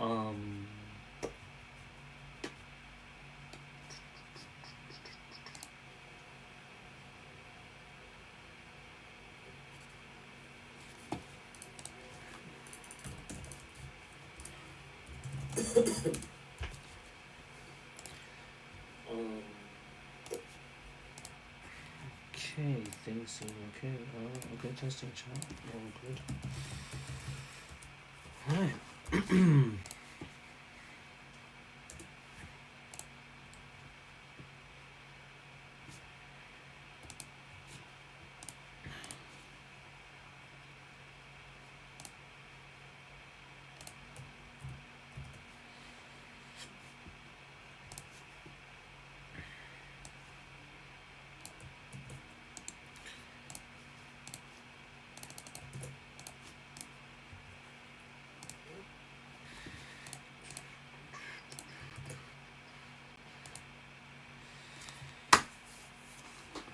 Okay, things seem okay. Okay, testing chat. All good. Right.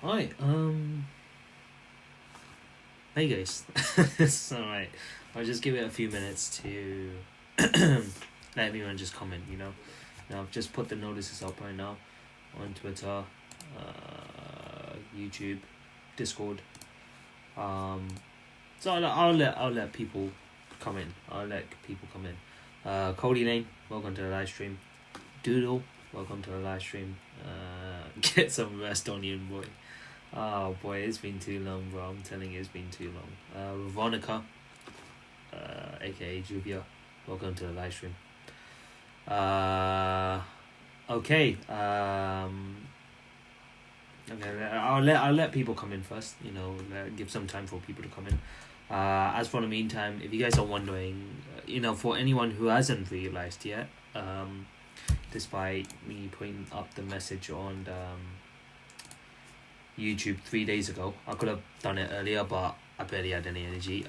Hi, hey guys. It's alright. I'll just give it a few minutes to let everyone just comment, you know. Now I've just put the notices up right now on Twitter, YouTube, Discord. So I'll let people come in. Cody Lane, welcome to the live stream. Doodle, welcome to the live stream. Get some rest on you, boy. Oh boy, it's been too long, bro. I'm telling you, it's been too long. Veronica, aka Juvia, welcome to the live stream. Okay. Okay, I'll let people come in first. You know, give some time for people to come in. As for the meantime, if you guys are wondering, you know, for anyone who hasn't realized yet, despite me putting up the message on YouTube 3 days ago, I could have done it earlier, but I barely had any energy.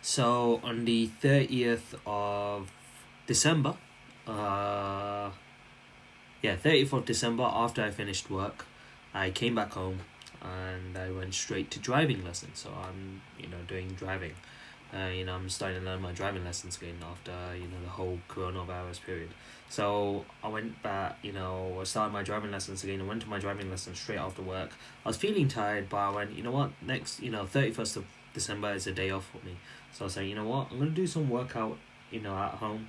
So on the 30th of December, 30th of December, after I finished work, I came back home and I went straight to driving lessons. So I'm, you know, doing driving. I'm starting to learn my driving lessons again after, the whole coronavirus period. So I went back, I started my driving lessons again. I went to my driving lessons straight after work. I was feeling tired, but I went, you know what, next, 31st of December is a day off for me. So I was like, you know what, I'm going to do some workout, at home.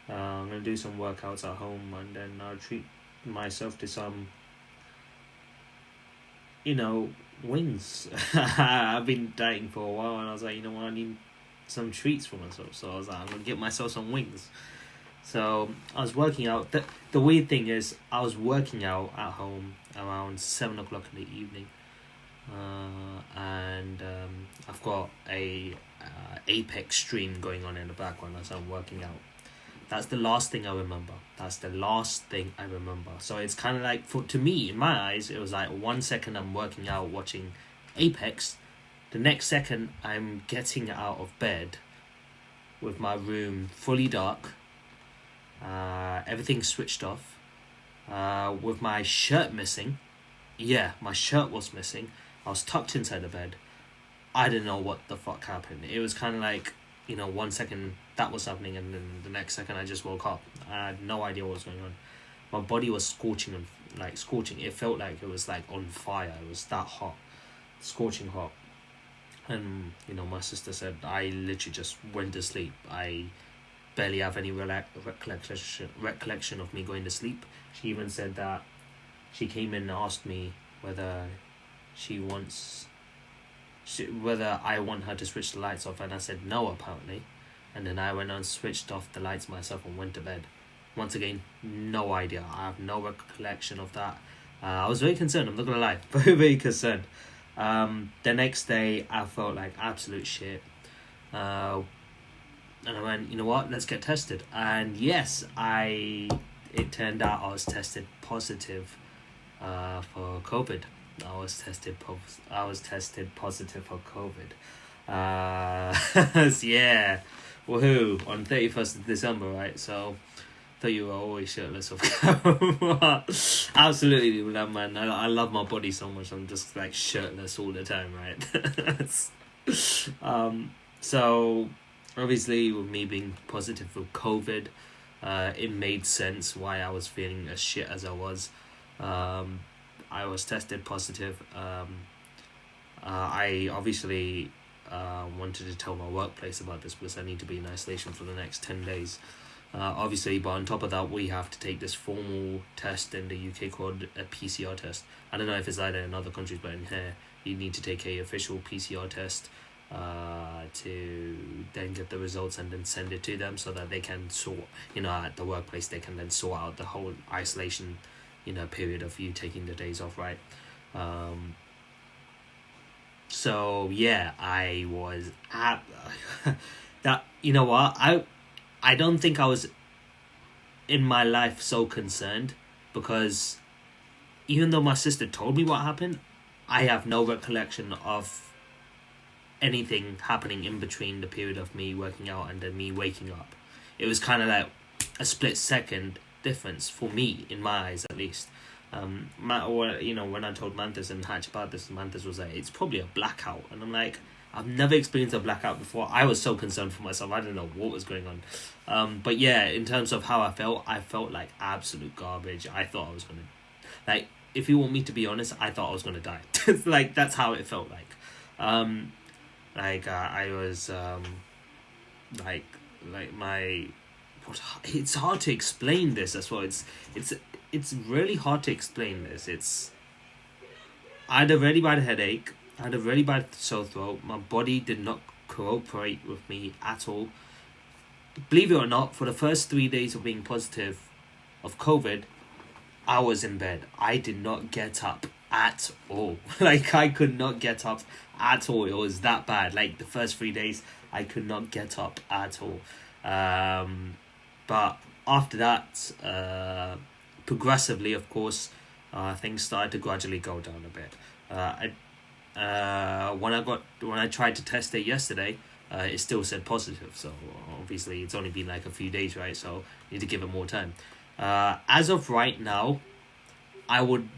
I'm going to do some workouts at home, and then I'll treat myself to some, wings. I've been dieting for a while, and I was like, you know what, I need some treats for myself. So I was like, I'm going to get myself some wings. So I was working out. The weird thing is, I was working out at home around 7 o'clock in the evening. And I've got a Apex stream going on in the background as I'm working out. That's the last thing I remember. So it's kind of like, to me, in my eyes, it was like 1 second I'm working out watching Apex. The next second I'm getting out of bed with my room fully dark. Everything switched off. With my shirt missing. Yeah, my shirt was missing. I was tucked inside the bed. I didn't know what the fuck happened. It was kind of like, 1 second that was happening, and then the next second I just woke up. I had no idea what was going on. My body was scorching. It felt like it was like on fire. It was that hot, scorching hot. And my sister said I literally just went to sleep. I barely have any recollection of me going to sleep. She even said that she came in and asked me whether I want her to switch the lights off, and I said no, apparently. And then I went and switched off the lights myself and went to bed. Once again, no idea. I have no recollection of that. I was very concerned, I'm not gonna lie. Very, very concerned. The next day I felt like absolute shit. And I went, you know what, let's get tested. And yes, it turned out I was tested positive for COVID. I was tested positive for COVID. Yeah, woohoo! On 31st of December, right? So, thought you were always shirtless of camera. Absolutely, man. I love my body so much. I'm just like shirtless all the time, right? So obviously with me being positive for COVID, it made sense why I was feeling as shit as I was. I was tested positive. I obviously wanted to tell my workplace about this because I need to be in isolation for the next 10 days. Obviously, but on top of that, we have to take this formal test in the UK called a PCR test. I don't know if it's either in other countries, but in here, you need to take a official PCR test to then get the results and then send it to them so that they can sort, at the workplace, they can then sort out the whole isolation, period of you taking the days off, right? So yeah, I was at that. You know what? I don't think I was in my life so concerned because even though my sister told me what happened, I have no recollection of anything happening in between the period of me working out and then me waking up. It was kind of like a split second difference for me, in my eyes at least. When I told Manthus and Hatch about this, Manthus was like, it's probably a blackout. And I'm like, I've never experienced a blackout before. I was so concerned for myself. I didn't know what was going on. But yeah, in terms of how I felt like absolute garbage. I thought I was going to... Like, if you want me to be honest, I thought I was going to die. Like, that's how it felt like. I was... It's hard to explain this as well. It's really hard to explain this. I had a really bad headache. I had a really bad sore throat. My body did not cooperate with me at all. Believe it or not, for the first 3 days of being positive of COVID, I was in bed. I did not get up at all. Like, I could not get up at all. It was that bad. Like, the first 3 days, I could not get up at all. But after that, progressively, of course, things started to gradually go down a bit. When I tried to test it yesterday, it still said positive. So obviously it's only been like a few days, right? So need to give it more time. As of right now, I would,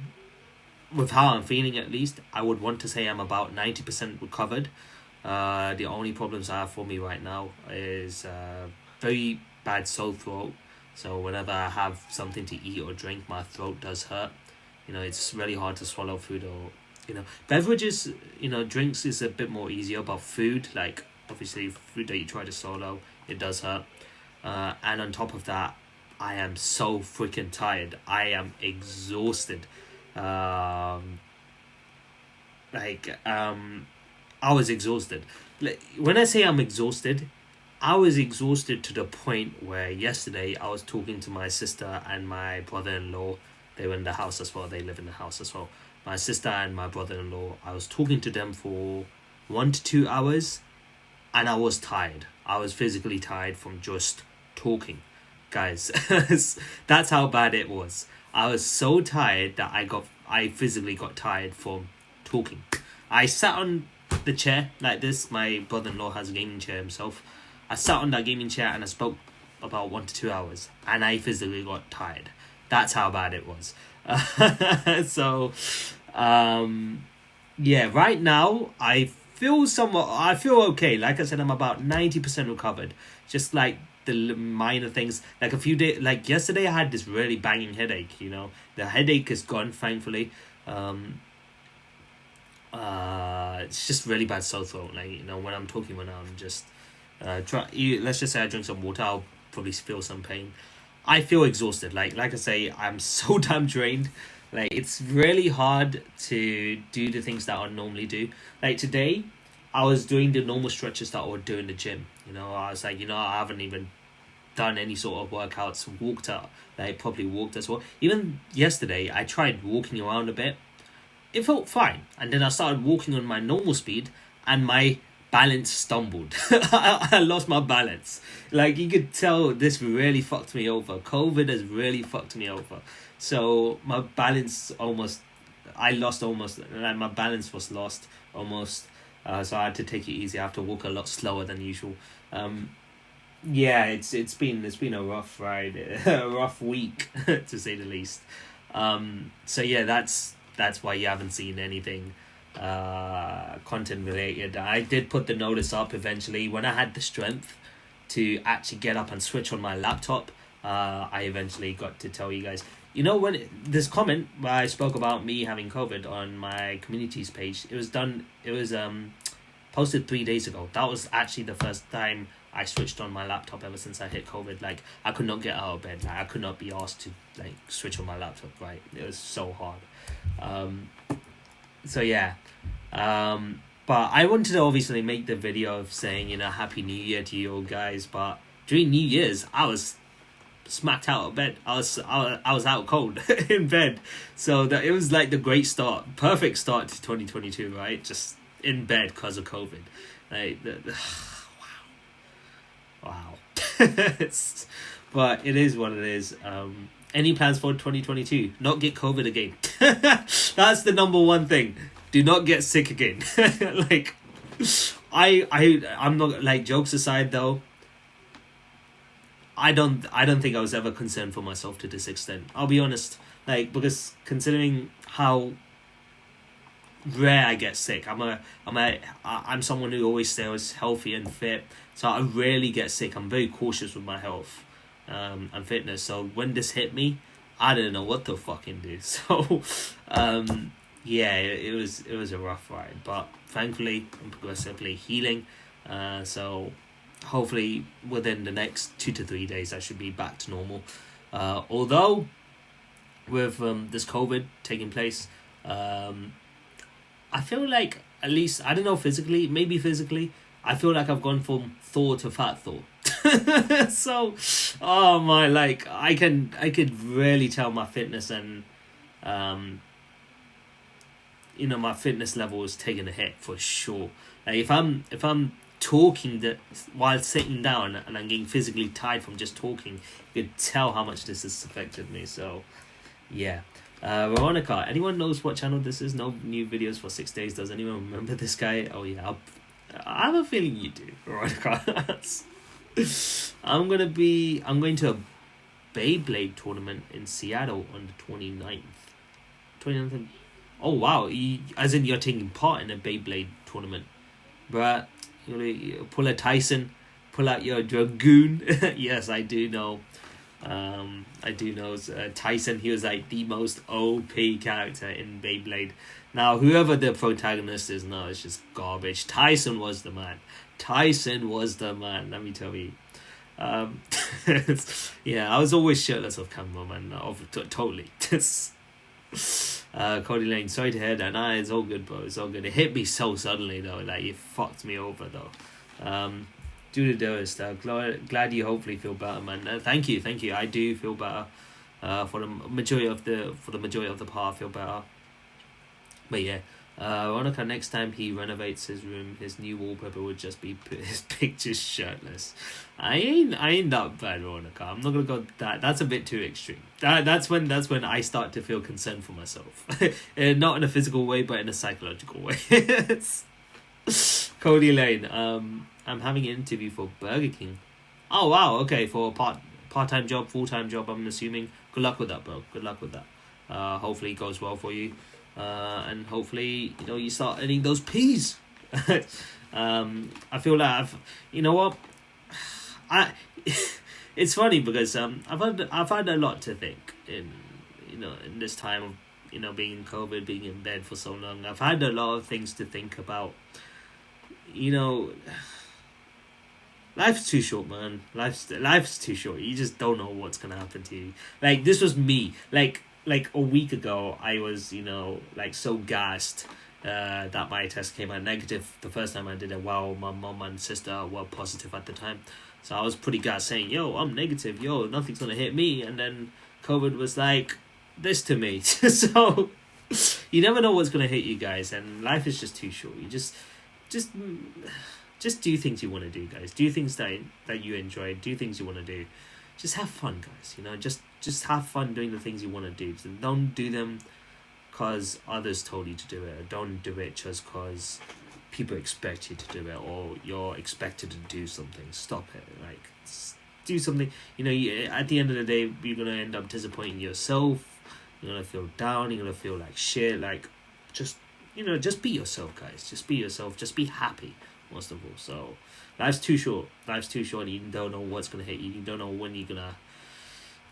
with how I'm feeling at least, I would want to say I'm about 90% recovered. The only problems I have for me right now is very bad sore throat. So whenever I have something to eat or drink, my throat does hurt. It's really hard to swallow food or, beverages, drinks is a bit more easier, but food, like obviously food that you try to swallow, it does hurt. And on top of that, I am so freaking tired. I am exhausted. I was exhausted. Like, when I say I'm exhausted, I was exhausted to the point where yesterday I was talking to my sister and my brother-in-law. They were in the house as well. They live in the house as well. My sister and my brother-in-law, I was talking to them for 1 to 2 hours and I was tired. I was physically tired from just talking. Guys, that's how bad it was. I was so tired that I physically got tired from talking. I sat on the chair like this. My brother-in-law has a gaming chair himself. I sat on that gaming chair and I spoke about 1 to 2 hours and I physically got tired. That's how bad it was. So, yeah, right now I feel okay. Like I said, I'm about 90% recovered. Just like the minor things, like a few days, like yesterday I had this really banging headache, the headache is gone, thankfully. It's just really bad sore throat. Like, when I'm talking when I'm just, let's just say I drink some water, I'll probably feel some pain. I feel exhausted. Like I say, I'm so damn drained. Like, it's really hard to do the things that I normally do. Like today, I was doing the normal stretches that I would do in the gym. I was like, I haven't even done any sort of workouts, walked out. Like, probably walked as well. Even yesterday, I tried walking around a bit. It felt fine. And then I started walking on my normal speed and my balance stumbled. I lost my balance. Like, you could tell this really fucked me over. COVID has really fucked me over. So my balance like my balance was lost almost. So I had to take it easy. I have to walk a lot slower than usual. Yeah, it's been a rough ride, a rough week to say the least. So yeah, that's why you haven't seen anything content related. I did put the notice up eventually when I had the strength. to actually get up and switch on my laptop, I eventually got to tell you guys. You know, when this comment where I spoke about me having COVID on my communities page, it was posted 3 days ago. That was actually the first time I switched on my laptop ever since I hit COVID. Like, I could not get out of bed. Like, I could not be asked to like switch on my laptop, right? It was so hard. So yeah. But I wanted to obviously make the video of saying, you know, Happy New Year to you all guys. But during New Year's, I was smacked out of bed. I was out cold in bed. So that it was like the great start, perfect start to 2022, right? Just in bed because of COVID. Like, wow. But it is what it is. Any plans for 2022? Not get COVID again. That's the number one thing. Do not get sick again. Like, I'm not, like, jokes aside though, I don't think I was ever concerned for myself to this extent. I'll be honest, like, because considering how rare I get sick, I'm someone who always stays healthy and fit, so I rarely get sick. I'm very cautious with my health and fitness. So when this hit me, I didn't know what to fucking do. So yeah, it was a rough ride, but thankfully I'm progressively healing. So hopefully within the next 2 to 3 days I should be back to normal. Although with this COVID taking place, I feel like, at least, I don't know, maybe physically, I feel like I've gone from Thor to Fat Thor. So, oh my, like, I could really tell my fitness and, you know, my fitness level is taking a hit for sure. Like, if I'm talking while sitting down and I'm getting physically tired from just talking, you could tell how much this has affected me. So, yeah. Veronica, anyone knows what channel this is? No new videos for 6 days. Does anyone remember this guy? Oh yeah, I have a feeling you do, Veronica. I'm going to a Beyblade tournament in Seattle on the 29th. Oh wow, as in you're taking part in a Beyblade tournament. But you pull a Tyson, pull out your Dragoon. Yes, I do know. Tyson. He was like the most OP character in Beyblade. Now, whoever the protagonist is now is just garbage. Tyson was the man. Let me tell you. Yeah, I was always shirtless off camera, man. Totally. Cody Lane, sorry to hear that. Nah, it's all good, bro. It's all good. It hit me so suddenly though. Like, it fucked me over though. Do the dearest. Glad you hopefully feel better, man. Thank you. I do feel better. For the majority of the part, I feel better. But yeah, Veronica, next time he renovates his room, his new wallpaper would just be his pictures shirtless. I ain't that bad, Veronica. I'm not gonna go that. That's a bit too extreme. That's when I start to feel concerned for myself. Not in a physical way, but in a psychological way. Cody Lane, I'm having an interview for Burger King. Oh wow, okay, for a part-time job, full-time job, I'm assuming. Good luck with that, bro. Good luck with that. Hopefully it goes well for you. And hopefully, you know, you start earning those peas. I feel like you know what? It's funny because I've had a lot to think in this time of, you know, being in COVID, being in bed for so long. I've had a lot of things to think about. You know, life's too short, man. Life's too short. You just don't know what's gonna happen to you. Like, this was me. Like a week ago, I was, you know, like, so gassed that my test came out negative the first time I did it, while my mom and sister were positive at the time. So I was pretty gassed, saying, yo, I'm negative, yo, nothing's gonna hit me. And then COVID was like this to me. So you never know what's gonna hit you guys, and life is just too short. You just do things you want to do, guys. Do things that you enjoy. Do things you want to do. Just have fun, guys. You know, just have fun doing the things you want to do. So don't do them because others told you to do it. Or don't do it just because people expect you to do it, or you're expected to do something. Stop it. Like, do something. You know, at the end of the day, you're gonna end up disappointing yourself. You're gonna feel down. You're gonna feel like shit. Like, just be yourself, guys. Just be yourself. Just be happy most of all. So life's too short. Life's too short. You don't know what's gonna hit you. You don't know when you're gonna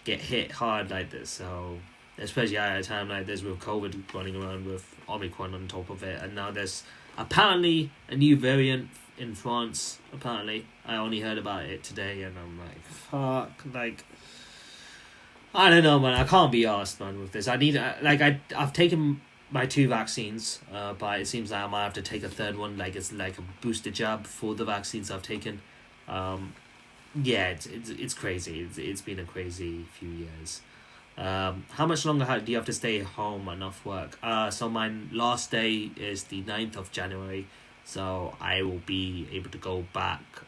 get hit hard like this. So especially at a time like this with COVID running around with Omicron on top of it, and now there's apparently a new variant in France. Apparently, I only heard about it today, and I'm like, fuck, like, I don't know, man. I can't be arsed, man, with this. I need, I've taken my 2 vaccines, but it seems like I might have to take a third one. Like, it's like a booster jab for the vaccines I've taken. Yeah, it's crazy. It's been a crazy few years. How much longer do you have to stay home and off work? So my last day is the 9th of January, so I will be able to go back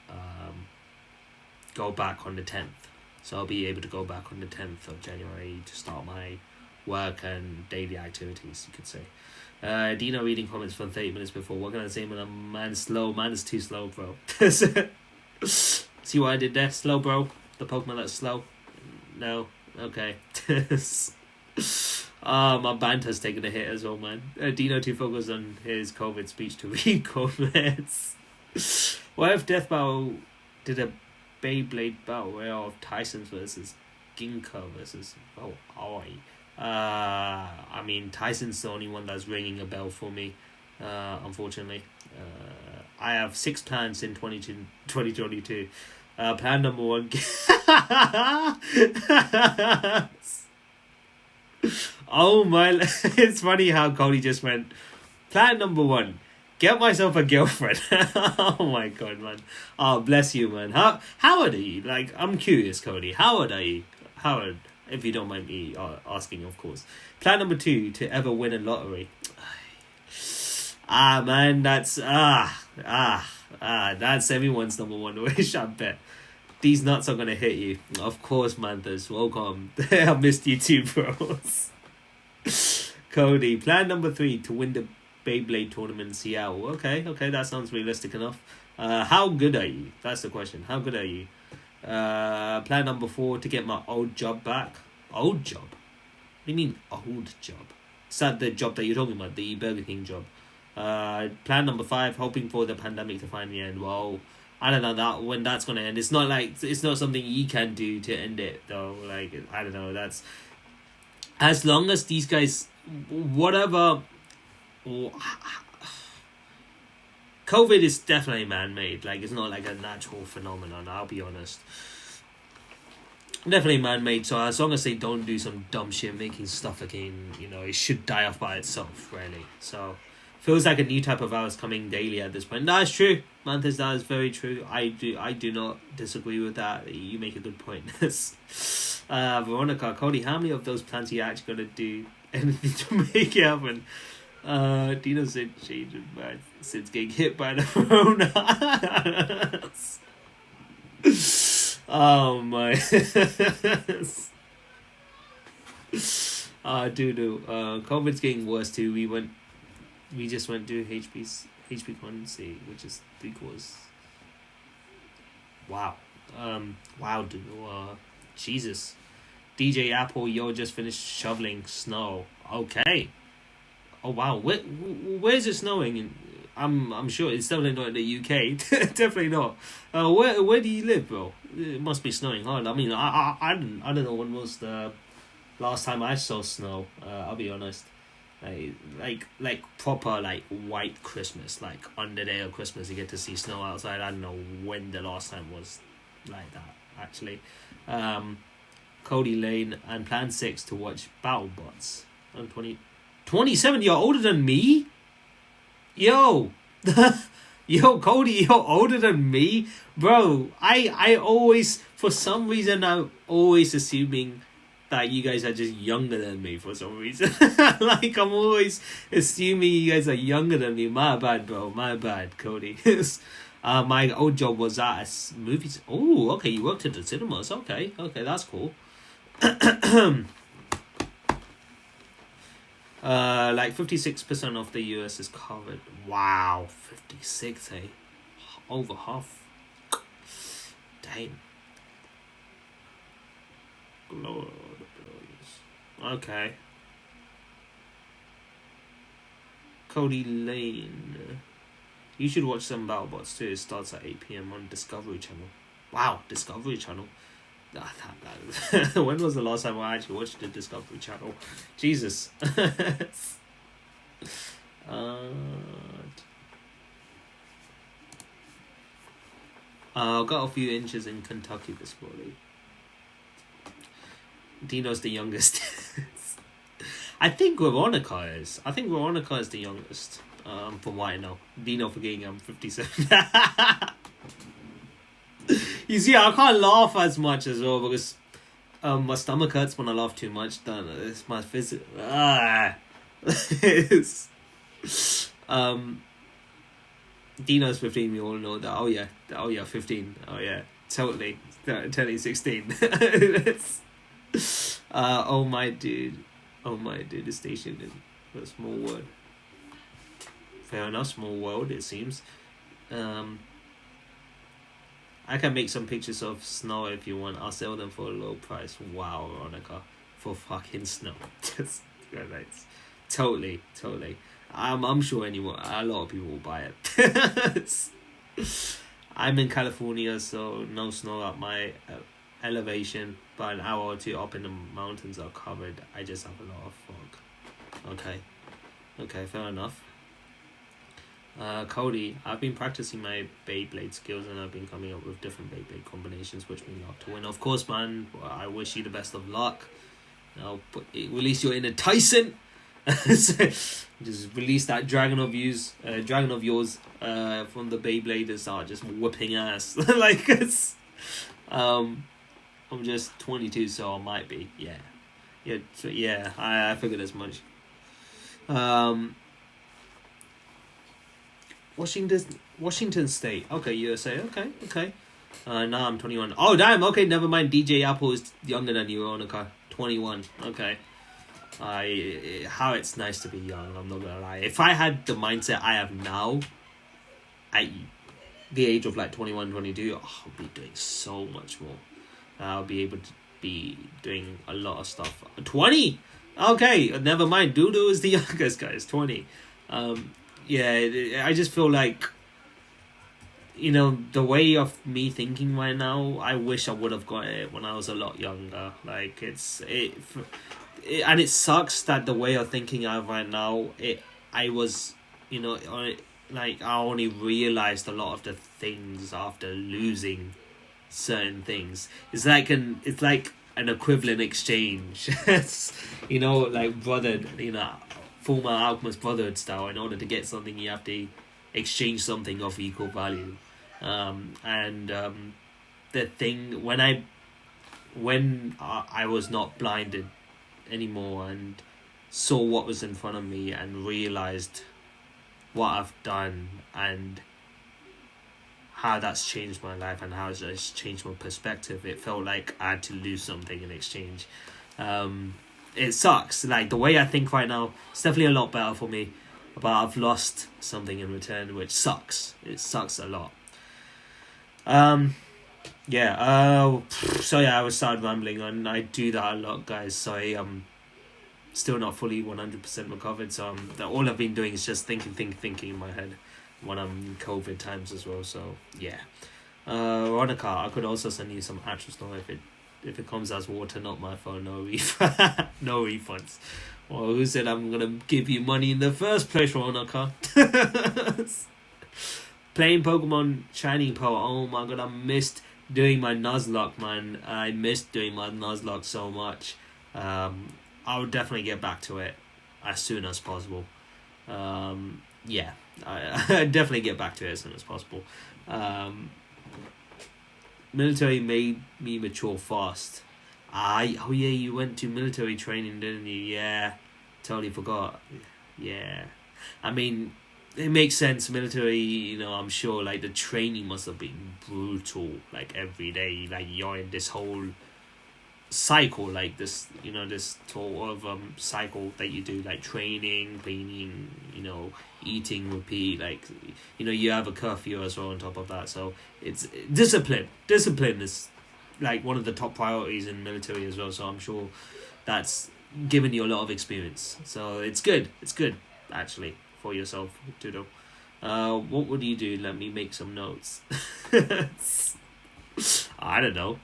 on the 10th. So I'll be able to go back on the 10th of January to start my work and daily activities, you could say. Dino reading comments from 30 minutes before. What can I say, man? Man's slow. Man is too slow, bro. See what I did there? Slow, bro. The Pokemon that's slow. No. Okay. My banter's taken a hit as well, man. Dino too focused on his COVID speech to read comments. What if Death Battle did a Beyblade battle royale of Tyson's versus Ginkgo versus Oi? I mean, Tyson's the only one that's ringing a bell for me, unfortunately. I have 6 plans in 2022. Plan number 1. Oh my! It's funny how Cody just went. Plan number 1: get myself a girlfriend. Oh my god, man! Oh, bless you, man. How old are you? Like, I'm curious, Cody. How old are you? How old? If you don't mind me asking, of course. Plan number 2: to ever win a lottery. Man, that's that's everyone's number 1 wish, I bet. These nuts are gonna hit you. Of course, Manthus. Welcome. I missed you too, bros. Cody. Plan number 3: to win the Beyblade tournament in Seattle. Okay, that sounds realistic enough. How good are you? That's the question. How good are you? Plan number 4: to get my old job back. Old job? What do you mean, old job? Is that the job that you're talking about? The Burger King job? Plan number 5: hoping for the pandemic to finally end. Well, I don't know when that's gonna end. It's not something you can do to end it though. Like, I don't know. That's as long as these guys, whatever. COVID is definitely man-made. Like, it's not like a natural phenomenon. I'll be honest. Definitely man-made. So as long as they don't do some dumb shit, making stuff again, it should die off by itself. Really. So. Feels like a new type of virus coming daily at this point. That's true, Manthus. That is very true. I do not disagree with that. You make a good point. Veronica, Cody, how many of those plans are you actually gonna do anything to make it happen? Dino said change his mind since getting hit by the corona. Oh my. COVID's getting worse too. We just went to HP Quantity, which is 3 quarters. Wow. Wow, dude. Jesus. DJ Apple, just finished shoveling snow. Okay. Oh wow. Where is it snowing? I'm sure it's definitely not in the UK. Definitely not. Where do you live, bro? It must be snowing hard. I mean, I don't know when was the last time I saw snow. I'll be honest. Like proper white Christmas, like on the day of Christmas you get to see snow outside. I don't know when the last time was like that actually. Cody Lane and Plan 6 to watch BattleBots. I'm 27. You're older than me? Yo. Yo, Cody, you're older than me? Bro, I always, for some reason, I'm always assuming that you guys are just younger than me for some reason. Like, I'm always assuming you guys are younger than me. My bad, bro. My bad, Cody. My old job was at a movies. Oh, okay. You worked at the cinemas. Okay, that's cool. Like 56% of the US is covered. Wow, 56, eh? Over half. Damn. Lord. Okay. Cody Lane. You should watch some BattleBots too. It starts at 8 p.m. on Discovery Channel. Wow, Discovery Channel. When was the last time I actually watched the Discovery Channel? Jesus. Got a few inches in Kentucky this morning. Dino's the youngest. I think Veronica is. Veronica is the youngest. From what I know. Dino forgetting I'm 57. You see, I can't laugh as much as well because my stomach hurts when I laugh too much. It's my physical. Dino's 15. We all know that. Oh yeah, 15. Oh yeah, totally. Turning 16. Oh my dude, the station is a small world. Fair enough, small world it seems. I can make some pictures of snow if you want. I'll sell them for a low price. Wow, Veronica, for fucking snow. Just nice. Totally. I'm sure a lot of people will buy it. I'm in California, so no snow at my elevation, but an hour or two up in the mountains are covered. I just have a lot of fog. Okay, fair enough. Cody, I've been practicing my Beyblade skills and I've been coming up with different Beyblade combinations which mean luck to win. Of course, man, I wish you the best of luck. Release your inner Tyson. Just release that dragon of yours from the Beyblade and start just whipping ass. Like it's I'm just 22, so I might be. Yeah. I figured as much. Washington State. Okay, USA. Okay. Now I'm 21. Oh damn. Okay, never mind. DJ Apple is younger than you, Veronica. 21. Okay. How it's nice to be young. I'm not gonna lie. If I had the mindset I have now, at the age of like 21, 22, I'll be doing so much more. I'll be able to be doing a lot of stuff. 20. Okay, never mind. Dudu is the youngest, guys. 20. I just feel like, the way of me thinking right now, I wish I would have got it when I was a lot younger. Like, and it sucks that the way of thinking I have right now, I only realized a lot of the things after losing certain things. It's like an equivalent exchange. Like former Alchemist Brotherhood style. In order to get something, you have to exchange something of equal value. The thing when I was not blinded anymore and saw what was in front of me and realized what I've done and how that's changed my life and how it's changed my perspective, it felt like I had to lose something in exchange. It sucks. Like, the way I think right now, it's definitely a lot better for me, but I've lost something in return, which sucks. It sucks a lot. I was started rambling, and I do that a lot, guys. Sorry, I'm still not fully 100% recovered, so all I've been doing is just thinking in my head when I'm in COVID times as well. So yeah, Veronica, I could also send you some actual snow if it comes as water, not my phone. No no refunds. Well, who said I'm gonna give you money in the first place, Veronica? Playing Pokemon Shining Pearl. Oh my god, I missed doing my Nuzlocke, man. I missed doing my Nuzlocke so much. I would definitely get back to it as soon as possible. I definitely get back to it as soon as possible. Military made me mature fast. You went to military training, didn't you? Yeah, totally forgot. Yeah, I mean, it makes sense. Military, I'm sure, like, the training must have been brutal, like, every day. Like, you're in this whole cycle, like this, this sort of cycle that you do, like training, cleaning, eating, repeat, like, you have a curfew as well on top of that. So it's discipline is like one of the top priorities in military as well, so I'm sure that's given you a lot of experience. So it's good actually for yourself to do. What would you do? Let me make some notes. I don't know.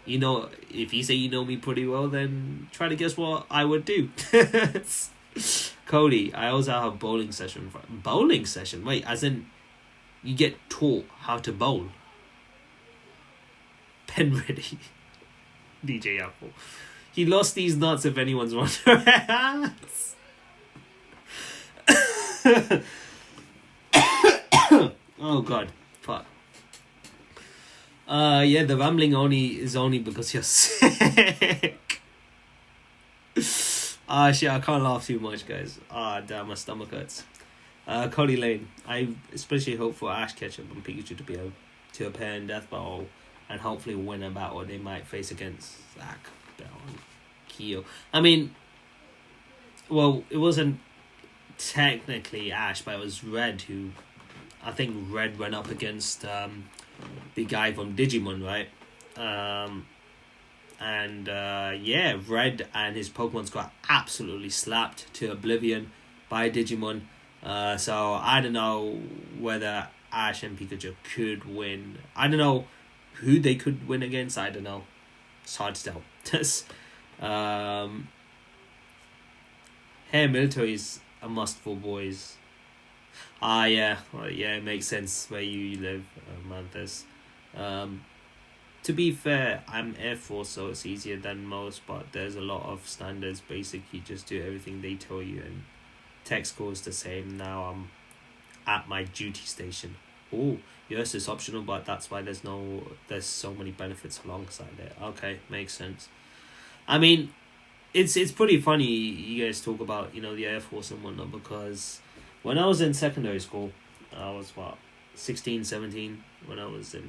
You know, if you say you know me pretty well, then try to guess what I would do. Cody, I also have a bowling session. Bowling session? Wait, as in you get taught how to bowl? Pen ready. DJ Apple. He lost these nuts if anyone's wondering. Oh god, fuck. Yeah, the rambling is only because you're sick. Shit, I can't laugh too much, guys. Damn, my stomach hurts. Cody Lane, I especially hope for Ash Ketchum and Pikachu to be able to appear in Death Battle and hopefully win a battle they might face against Zach, Bell, and Kyo. I mean, well, it wasn't technically Ash, but it was Red who, I think Red went up against the guy from Digimon, right? Yeah, Red and his Pokemons got absolutely slapped to oblivion by Digimon. So I don't know whether Ash and Pikachu could win. I don't know who they could win against. I don't know. It's hard to tell. Hair military is a must for boys. Yeah. Well, yeah, it makes sense where you live, Manthus. To be fair, I'm Air Force, so it's easier than most, but there's a lot of standards. Basically, just do everything they tell you, and tech score is the same. Now I'm at my duty station. Oh, yes, it's optional, but that's why there's so many benefits alongside it. Okay, makes sense. I mean, it's pretty funny you guys talk about, you know, the Air Force and whatnot, because when I was in secondary school, I was 16, 17, when I was in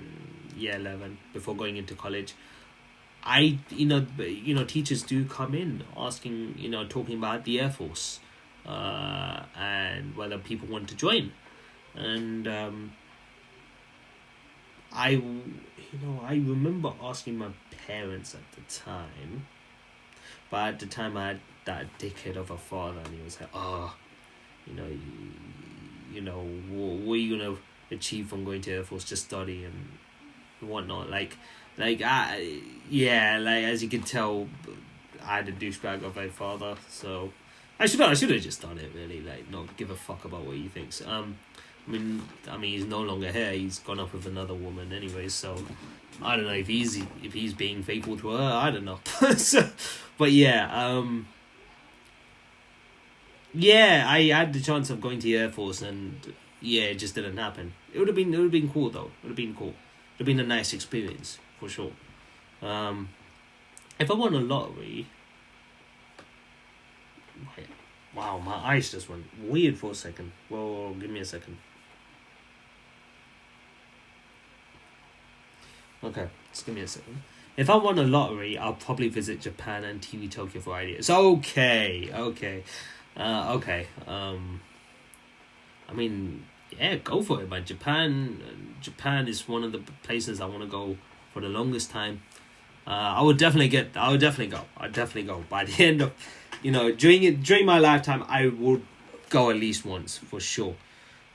year 11, before going into college. Teachers do come in asking, talking about the Air Force, and whether people want to join. And I remember asking my parents at the time, but at the time I had that dickhead of a father, and he was like, what are you gonna achieve from going to Air Force? Just study and whatnot. As you can tell, I had a douchebag of a father, so I should have just done it, really, not give a fuck about what he thinks. I mean he's no longer here, he's gone off with another woman anyway, so I don't know if he's being faithful to her, I don't know. But I had the chance of going to the Air Force, and it just didn't happen. It would have been cool though. It would have been cool. It would have been a nice experience for sure. If I won a lottery, wow, my eyes just went weird for a second. Whoa, give me a second. Okay, just give me a second. If I won a lottery, I'll probably visit Japan and TV Tokyo for ideas. Okay. I mean, go for it, man. Japan is one of the places I want to go for the longest time. I would definitely go. By the end of, during my lifetime, I would go at least once for sure.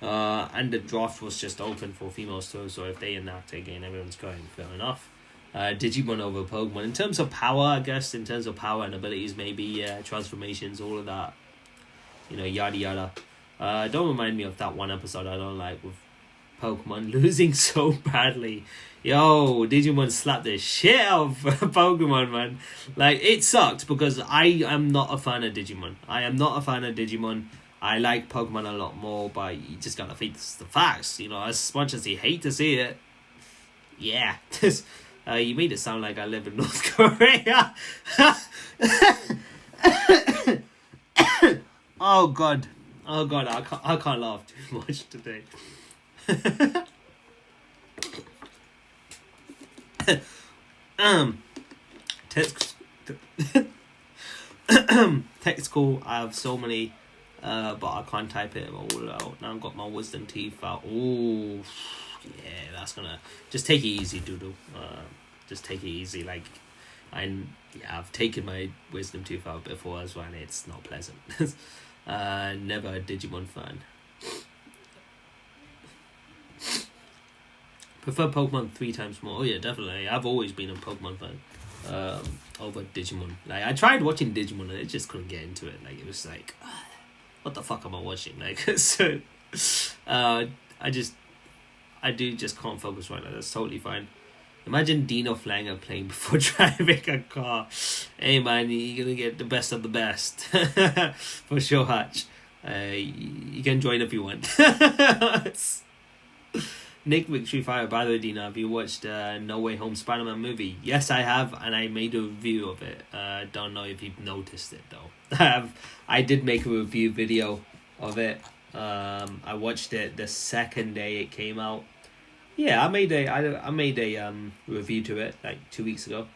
And the draft was just open for females too, so if they enact again, everyone's going. Fair enough. Digimon over Pokemon. In terms of power, I guess, in terms of power and abilities, maybe, transformations, all of that. Yada yada. Don't remind me of that one episode I don't like with Pokemon losing so badly. Yo, Digimon slapped the shit out of Pokemon, man. It sucked because I am not a fan of Digimon. I like Pokemon a lot more, but you just gotta face the facts. As much as you hate to see it. Yeah. You made it sound like I live in North Korea. Oh god, I can't laugh too much today. Text call. I have so many, but I can't type it all out. Now I've got my wisdom teeth out. Oh, yeah, that's gonna just take it easy, Doodle. Just take it easy. I've taken my wisdom tooth out before as well, and it's not pleasant. Never a Digimon fan. Prefer Pokemon 3 times more. Oh yeah, definitely. I've always been a Pokemon fan. Over Digimon. Like, I tried watching Digimon and I just couldn't get into it. Like, it was like, what the fuck am I watching? Like, so, I do just can't focus right now. That's totally fine. Imagine Dino Flanger playing before driving a car. Hey man, you're gonna get the best of the best. For sure, Hatch. You can join if you want. Nick Victory Fire, by the way, Dina, have you watched No Way Home Spider-Man movie? Yes, I have, and I made a review of it. Don't know if you've noticed it, though. I did make a review video of it. I watched it the second day it came out. Yeah, I made a review to it, like 2 weeks ago.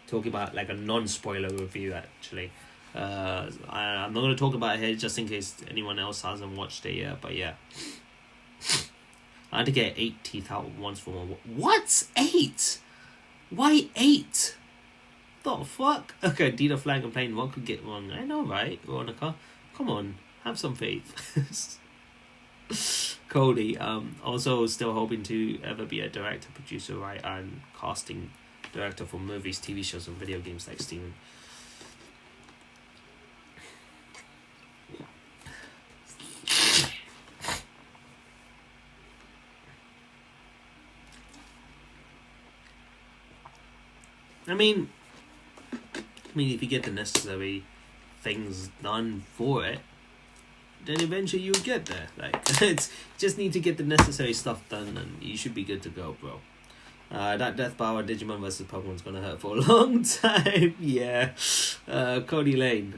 Talking about, like, a non-spoiler review, actually. I'm not going to talk about it here, just in case anyone else hasn't watched it yet, but yeah. I had to get 8 teeth out once for one. What? 8? Why 8? The fuck? Okay, Dina Flag complained, one could get wrong. I know, right, Veronica? Come on, have some faith. Cody, also still hoping to ever be a director, producer, writer, and casting director for movies, TV shows, and video games like Steven. I mean, if you get the necessary things done for it, then eventually you would get there. Like, it's just need to get the necessary stuff done, and you should be good to go, bro. That Death Power Digimon versus Pokemon's gonna hurt for a long time. Yeah. Cody Lane.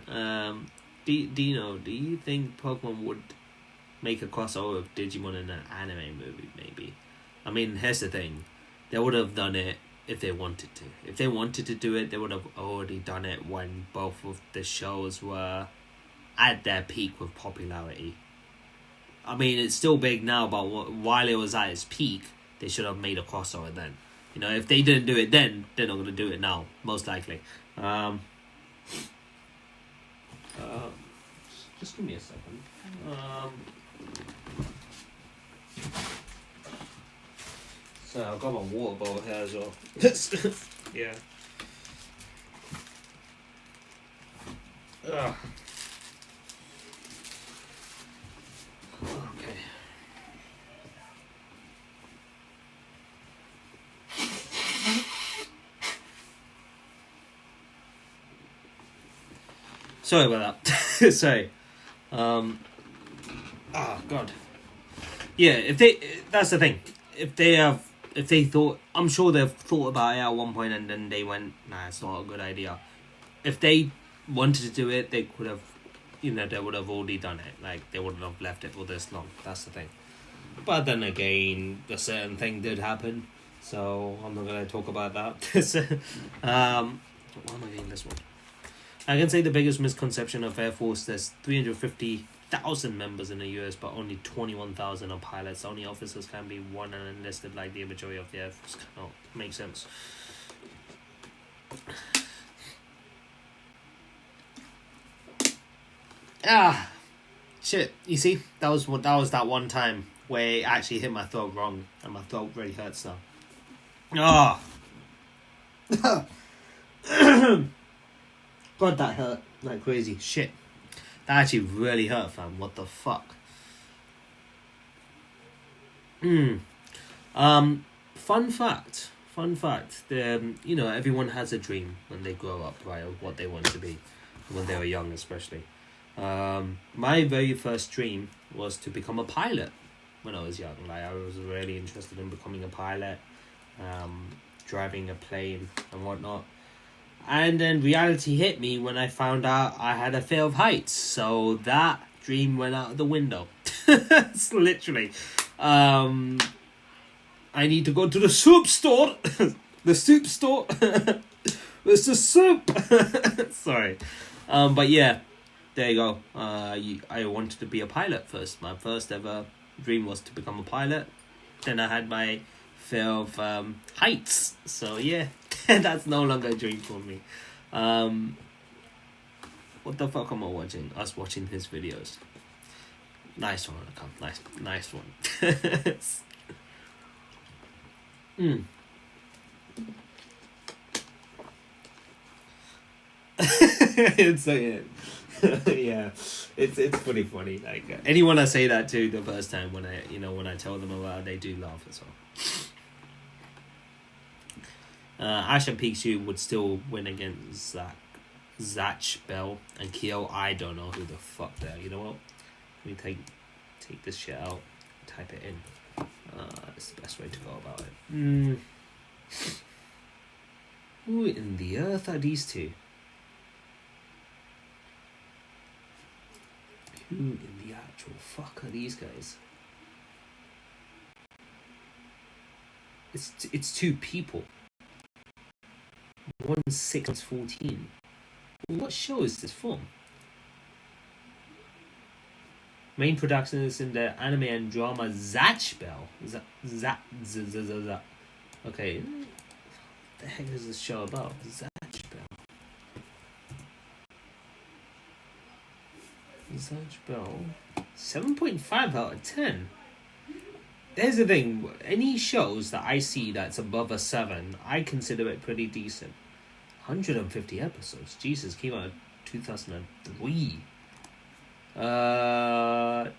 Dino, do you think Pokemon would make a crossover of Digimon in an anime movie? Maybe. I mean, here's the thing. They would have done it if they wanted to. If they wanted to do it, they would have already done it when both of the shows were at their peak with popularity. I mean, it's still big now, but while it was at its peak, they should have made a crossover then. You know, if they didn't do it then, they're not going to do it now, most likely. Just give me a second. So I've got my water bottle here as well. Yeah. Ugh. Okay. Sorry about that. Sorry. Oh God. Yeah, that's the thing. If they thought, I'm sure they've thought about it at one point and then they went, nah, it's not a good idea. If they wanted to do it, they could have, they would have already done it. Like, they wouldn't have left it for this long. That's the thing. But then again, a certain thing did happen, so I'm not going to talk about that. Why am I getting this one? I can say the biggest misconception of Air Force, there's 350,000 members in the US, but only 21,000 are pilots. Only officers can be one and enlisted, like the majority of the Air Force. Cannot make sense. Shit. You see, that was that one time where it actually hit my throat wrong, and my throat really hurts now. God, that hurt like crazy. Shit. That actually really hurt, fam. What the fuck? Fun fact. Everyone has a dream when they grow up, right? Of what they want to be. When they were young, especially. My very first dream was to become a pilot when I was young. Like, I was really interested in becoming a pilot, driving a plane and whatnot. And then reality hit me when I found out I had a fear of heights. So that dream went out of the window. It's literally. I need to go to the soup store. The soup store. It's the soup. Sorry. But yeah, there you go. I wanted to be a pilot first. My first ever dream was to become a pilot. Then I had my fear of heights. So yeah. That's no longer a dream for me. What the fuck am I watching? Us watching his videos. Nice one, nice one. It's yeah, it's pretty funny. Like anyone I say that to the first time when I tell them about it, they do laugh as well. Ash and Pikachu would still win against Zach Bell and Kyo. I don't know who the fuck they are. You know what? Let me take this shit out, type it in. It's the best way to go about it. Who in the earth are these two? Who in the actual fuck are these guys? It's two people. 1, 6, 14. What show is this from? Main production is in the anime and drama Zatch Bell. Okay. What the heck is this show about? Zatch Bell. Zatch Bell. 7.5 out of 10. There's the thing. Any shows that I see that's above a 7, I consider it pretty decent. 150 episodes. Jesus, came out in 2003.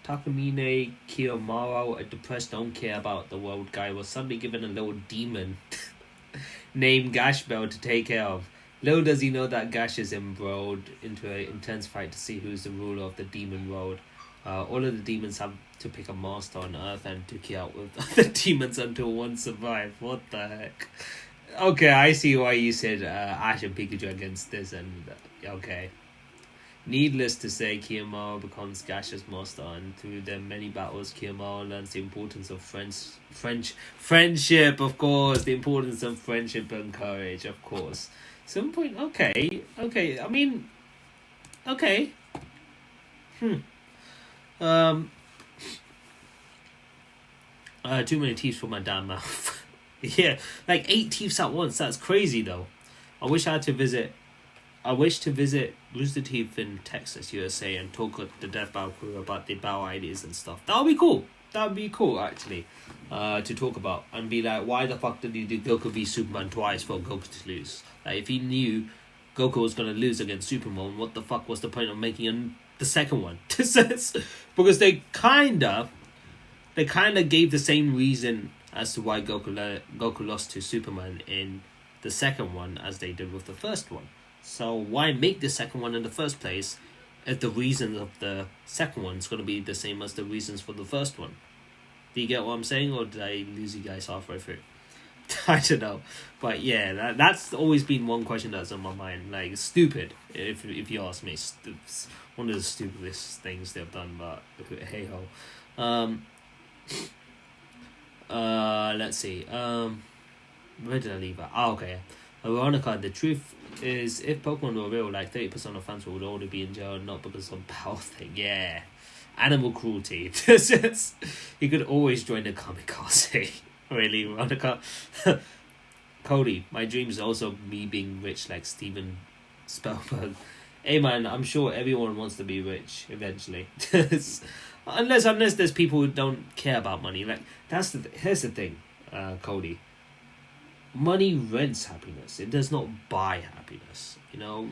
Takamine Kiyomaru, a depressed, don't care about the world guy, was suddenly given a little demon named Gash Bell to take care of. Little does he know that Gash is embroiled into an intense fight to see who's the ruler of the demon world. All of the demons have to pick a master on Earth and duke it out with other demons until one survives. What the heck? Okay, I see why you said Ash and Pikachu against this, and okay. Needless to say, Kiyomaru becomes Gash's master, and through their many battles, Kiyomaru learns the importance of friendship, of course, the importance of friendship and courage, of course. Some point, okay, I mean, okay. Too many teeth for my damn mouth. Yeah, like 8 teeth at once. That's crazy, though. I wish to visit Rooster Teeth in Texas, USA, and talk with the Death Battle crew about the battle ideas and stuff. That would be cool. That would be cool, actually, to talk about. And be like, why the fuck did he do Goku v Superman twice for Goku to lose? Like, if he knew Goku was going to lose against Superman, what the fuck was the point of making the second one? Because they kind of gave the same reason as to why Goku lost to Superman in the second one as they did with the first one. So why make the second one in the first place if the reasons of the second one is going to be the same as the reasons for the first one? Do you get what I'm saying, or did I lose you guys halfway through? I don't know. But yeah, that's always been one question that's on my mind. Like, stupid, if you ask me. It's one of the stupidest things they've done, but hey-ho. Let's see. Where did I leave it? Okay. Veronica, the truth is, if Pokemon were real, like 30% of fans would already be in jail, not because of power thing. Yeah. Animal cruelty. You could always join the kamikaze. Really, Veronica? Cody, my dream is also me being rich like Steven Spielberg. Hey man, I'm sure everyone wants to be rich eventually. Unless there's people who don't care about money. Like, here's the thing, Cody. Money rents happiness. It does not buy happiness. The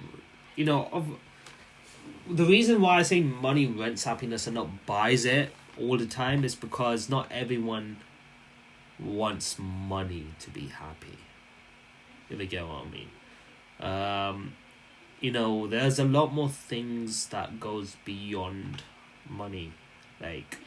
reason why I say money rents happiness and not buys it all the time is because not everyone wants money to be happy. If you get what I mean. There's a lot more things that goes beyond money. Like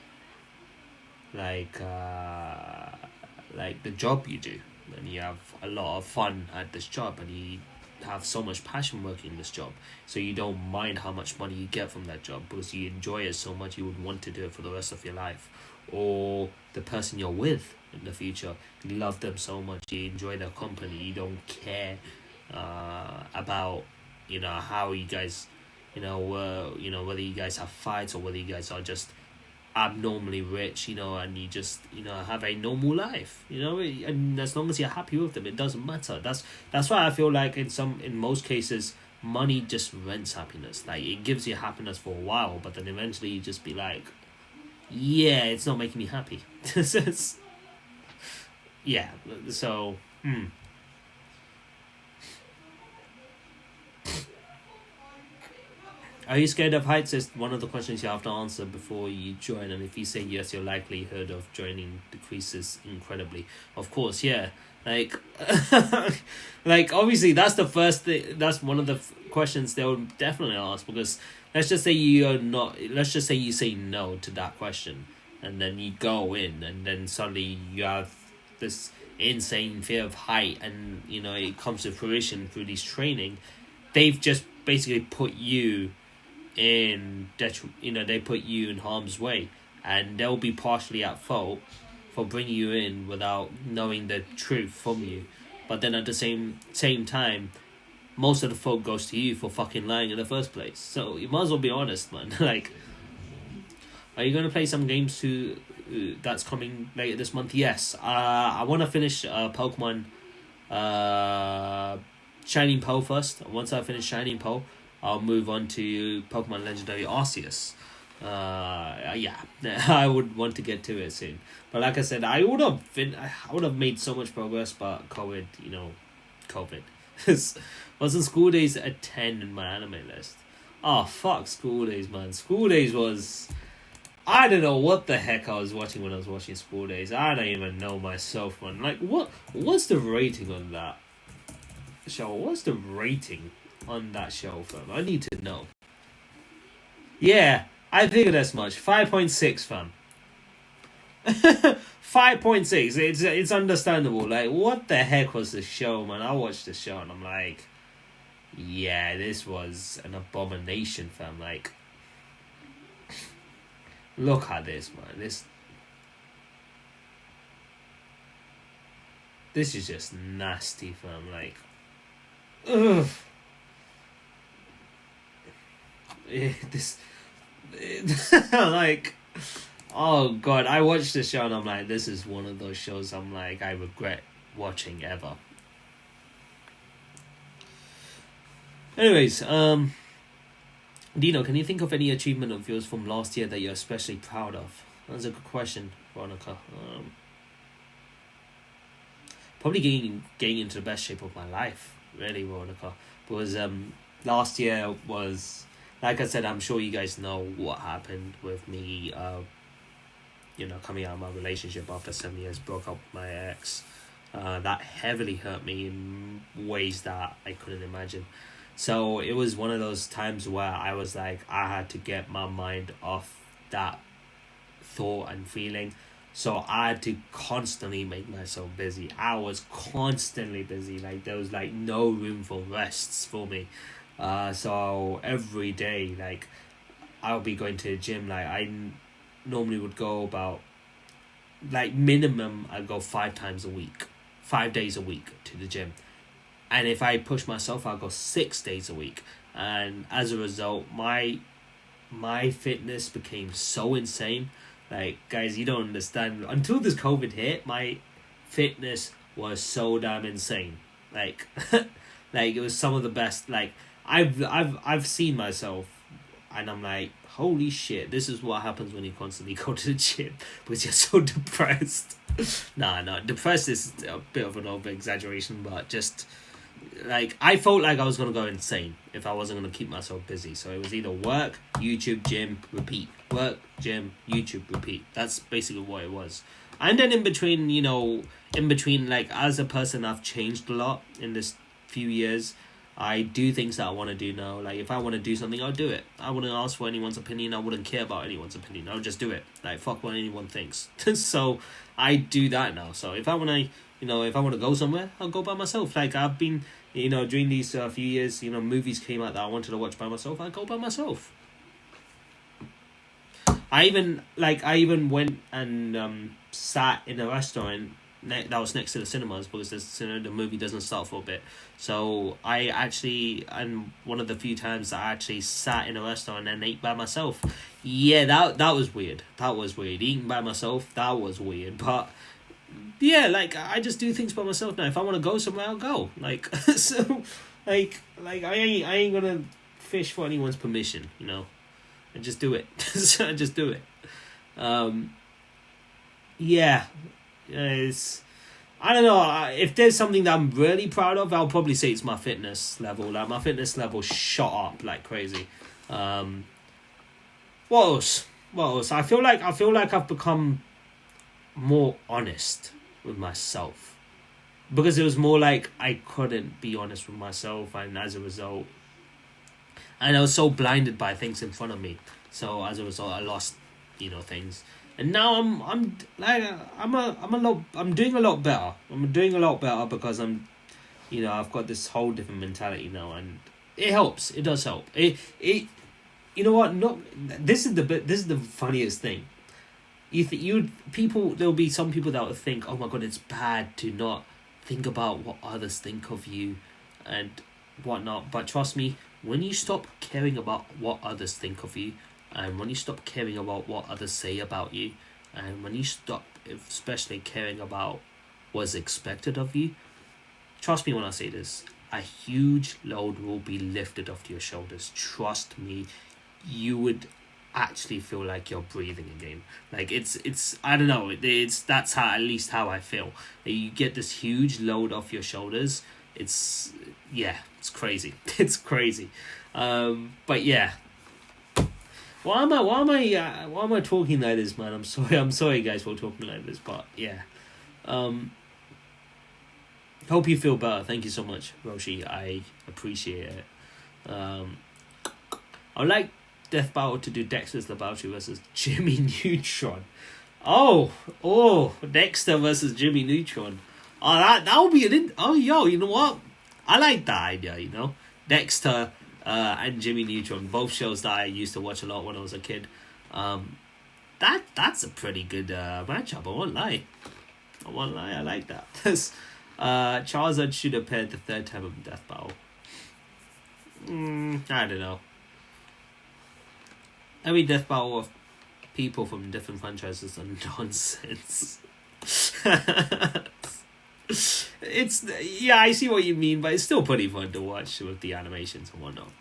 the job you do, and you have a lot of fun at this job, and you have so much passion working in this job, so you don't mind how much money you get from that job because you enjoy it so much you would want to do it for the rest of your life. Or the person you're with in the future, you love them so much, you enjoy their company, you don't care about how you guys whether you guys have fights or whether you guys are just abnormally rich, and you just have a normal life, and as long as you're happy with them, it doesn't matter. That's why I feel like in most cases money just rents happiness. Like, it gives you happiness for a while, but then eventually you just be like, yeah, it's not making me happy. yeah, so Are you scared of heights is one of the questions you have to answer before you join, and if you say yes, your likelihood of joining decreases incredibly. Of course, yeah. Like, like obviously that's the first thing. That's one of the questions they'll definitely ask, because let's just say you're not. Let's just say you say no to that question, and then you go in, and then suddenly you have this insane fear of height, and it comes to fruition through these training. They've just basically put you they put you in harm's way, and they'll be partially at fault for bringing you in without knowing the truth from you. But then at the same time, most of the fault goes to you for fucking lying in the first place. So you might as well be honest, man. Like, are you gonna play some games that's coming later this month? Yes. I want to finish Pokemon Shining Pearl first. Once I finish Shining Pearl, I'll move on to Pokemon Legendary Arceus. Yeah, I would want to get to it soon. But like I said, I would have made so much progress, but COVID. Wasn't School Days a 10 in my anime list? Oh fuck, School Days, man. School Days was. I don't know what the heck I was watching when I was watching School Days. I don't even know myself, man. Like, what's the rating on that show? What's the rating on that show, fam? I need to know. Yeah, I figured as much. 5.6, fam. 5.6. It's understandable. Like, what the heck was the show, man? I watched the show and I'm like, yeah, this was an abomination, fam. Like, look at this, man. This is just nasty, fam. Like, ugh. Like, oh god, I watched the show and I'm like, this is one of those shows I'm like, I regret watching ever. Anyways, Dino, can you think of any achievement of yours from last year that you're especially proud of? That's a good question, Veronica. Probably getting into the best shape of my life, really, Veronica. Because last year was, like I said, I'm sure you guys know what happened with me, coming out of my relationship after 7 years, broke up with my ex. That heavily hurt me in ways that I couldn't imagine. So it was one of those times where I was like, I had to get my mind off that thought and feeling. So I had to constantly make myself busy. I was constantly busy. Like, there was like no room for rests for me. So every day, like, I'll be going to the gym. Like, I normally would go about, like, minimum I'd go 5 times a week, 5 days a week to the gym. And if I push myself, I'll go 6 days a week. And as a result, my fitness became so insane. Like, guys, you don't understand. Until this COVID hit, my fitness was so damn insane. Like, like, it was some of the best. Like, I've seen myself, and I'm like, holy shit, this is what happens when you constantly go to the gym, because you're so depressed. Nah, depressed is a bit of an over exaggeration, but just, like, I felt like I was gonna go insane if I wasn't gonna keep myself busy. So it was either work, YouTube, gym, repeat. Work, gym, YouTube, repeat. That's basically what it was. And then in between, like, as a person, I've changed a lot in this few years. I do things that I want to do now. Like, if I want to do something, I'll do it. I wouldn't ask for anyone's opinion. I wouldn't care about anyone's opinion. I'll just do it. Like, fuck what anyone thinks. So I do that now. So if I want to go somewhere, I'll go by myself. Like, I've been, during these few years, movies came out that I wanted to watch by myself. I go by myself. I even went and sat in a restaurant that was next to the cinemas, because the movie doesn't start for a bit. So I actually, and one of the few times that I actually sat in a restaurant and ate by myself. Yeah, that was weird. That was weird. Eating by myself, that was weird. But yeah, like, I just do things by myself now. If I want to go somewhere, I'll go. Like, so, like I ain't gonna fish for anyone's permission, I just do it. I just do it. Yeah, I don't know. If there's something that I'm really proud of, I'll probably say it's my fitness level. Like, my fitness level shot up like crazy. What else? What else? I feel like I've become more honest with myself, because it was more like I couldn't be honest with myself, and as a result, and I was so blinded by things in front of me. So as a result, I lost, things. And now I'm doing a lot better. I'm doing a lot better because I've got this whole different mentality now, and it helps. It does help. You know what? This is the funniest thing. There'll be some people that will think, oh my god, it's bad to not think about what others think of you and whatnot. But trust me, when you stop caring about what others think of you, and when you stop caring about what others say about you, and when you stop especially caring about what's expected of you, trust me when I say this, a huge load will be lifted off your shoulders. Trust me, you would actually feel like you're breathing again. Like, it's I don't know, that's how, at least how I feel. You get this huge load off your shoulders. It's crazy. It's crazy. But yeah. Why am I talking like this, man? I'm sorry guys for talking like this, but yeah. Hope you feel better. Thank you so much, Roshi. I appreciate it. I'd like Death Battle to do Dexter's Lebowski versus Jimmy Neutron. Oh, Dexter versus Jimmy Neutron. Oh, that would be you know what? I like that idea, Dexter and Jimmy Neutron, both shows that I used to watch a lot when I was a kid. That's a pretty good matchup. I won't lie. I like that. Charizard should appear the third time of Death Battle. I don't know. Every Death Battle of people from different franchises are nonsense. I see what you mean, but it's still pretty fun to watch with the animations and whatnot.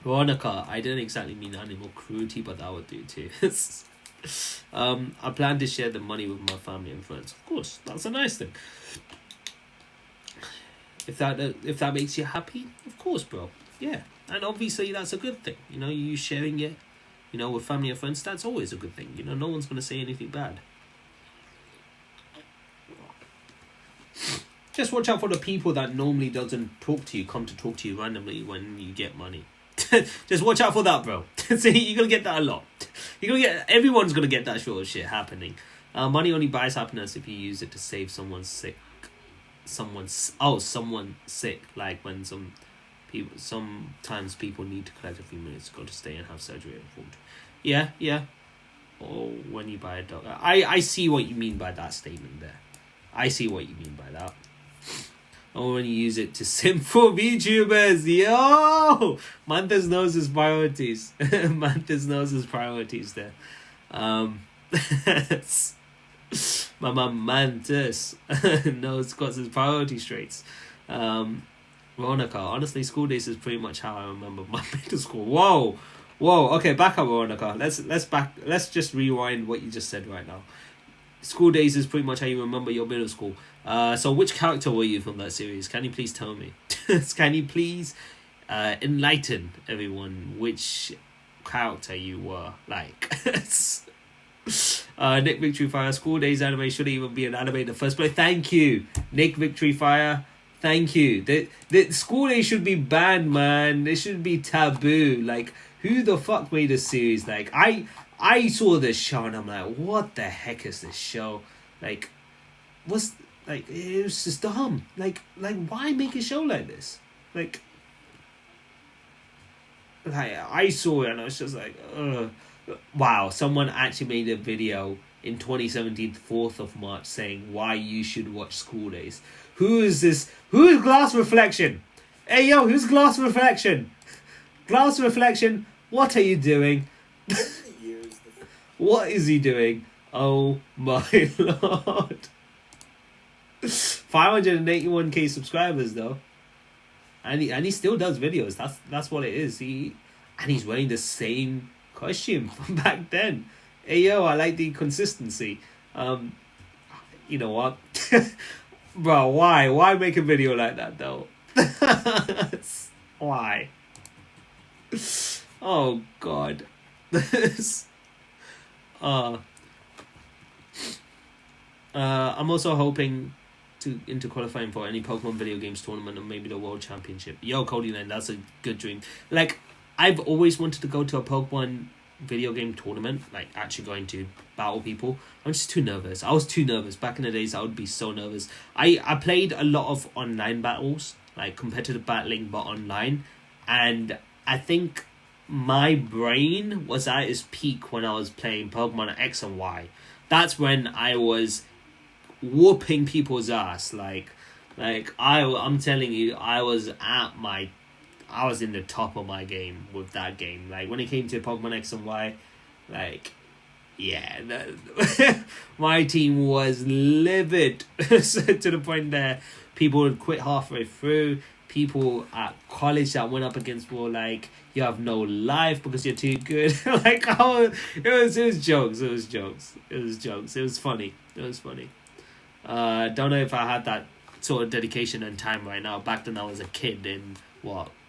Veronica, I didn't exactly mean animal cruelty, but that would do too. I plan to share the money with my family and friends. Of course, that's a nice thing. If that makes you happy, of course, bro. Yeah, and obviously that's a good thing. You sharing it, with family and friends, that's always a good thing. No one's gonna say anything bad. Just watch out for the people that normally doesn't talk to you, come to talk to you randomly when you get money. Just watch out for that, bro. See, you're gonna get that a lot. Everyone's gonna get that sort of shit happening. Money only buys happiness if you use it to save someone sick. Someone sick. Like when sometimes people need to collect a few minutes to go to stay and have surgery performed. Yeah. Or when you buy a dog. I see what you mean by that statement there. I see what you mean by that. Or when you use it to simp for VTubers. Yo! Mantis knows his priorities. Mantis knows his priorities there. My mum Mantis got his priority straight. Veronica, honestly, school days is pretty much how I remember my middle school. Whoa. Okay, back up, Veronica. Let's just rewind what you just said right now. School days is pretty much how you remember your middle school. So which character were you from that series? Can you please tell me? Can you please enlighten everyone which character you were like? Nick Victory Fire, school days anime shouldn't even be an anime in the first place. Thank you, Nick Victory Fire. Thank you. The school days should be banned, man. It should be taboo. Like, who the fuck made a series? Like, I saw this show and I'm like, what the heck is this show? Like, it was just dumb. Like why make a show like this? Like I saw it and I was just like, ugh. Wow, someone actually made a video in 2017, 4th of March, saying why you should watch School Days. Who is this? Who is Glass Reflection? Hey, yo, who's Glass Reflection? Glass Reflection, what are you doing? What is he doing? Oh my lord. 581k subscribers though. And he still does videos. That's what it is. He's wearing the same costume from back then. Hey yo, I like the consistency. You know what? Bro, why? Why make a video like that, though? Why? Oh, God. uh, I'm also hoping into qualifying for any Pokemon video games tournament or maybe the World Championship. Yo, Cody Lane, that's a good dream. Like, I've always wanted to go to a Pokemon video game tournament, like actually going to battle people. I'm just too nervous. I was too nervous. Back in the days, I would be so nervous. I played a lot of online battles, like competitive battling, but online. And I think my brain was at its peak when I was playing Pokemon X and Y. That's when I was whooping people's ass. I'm telling you, I was in the top of my game with that game. Like when it came to Pokemon X and Y, like yeah, my team was livid so, to the point that people would quit halfway through. People at college that went up against were like, you have no life because you're too good. Like, oh, it was jokes. It was jokes. It was funny. Don't know if I had that sort of dedication and time right now. Back then I was a kid in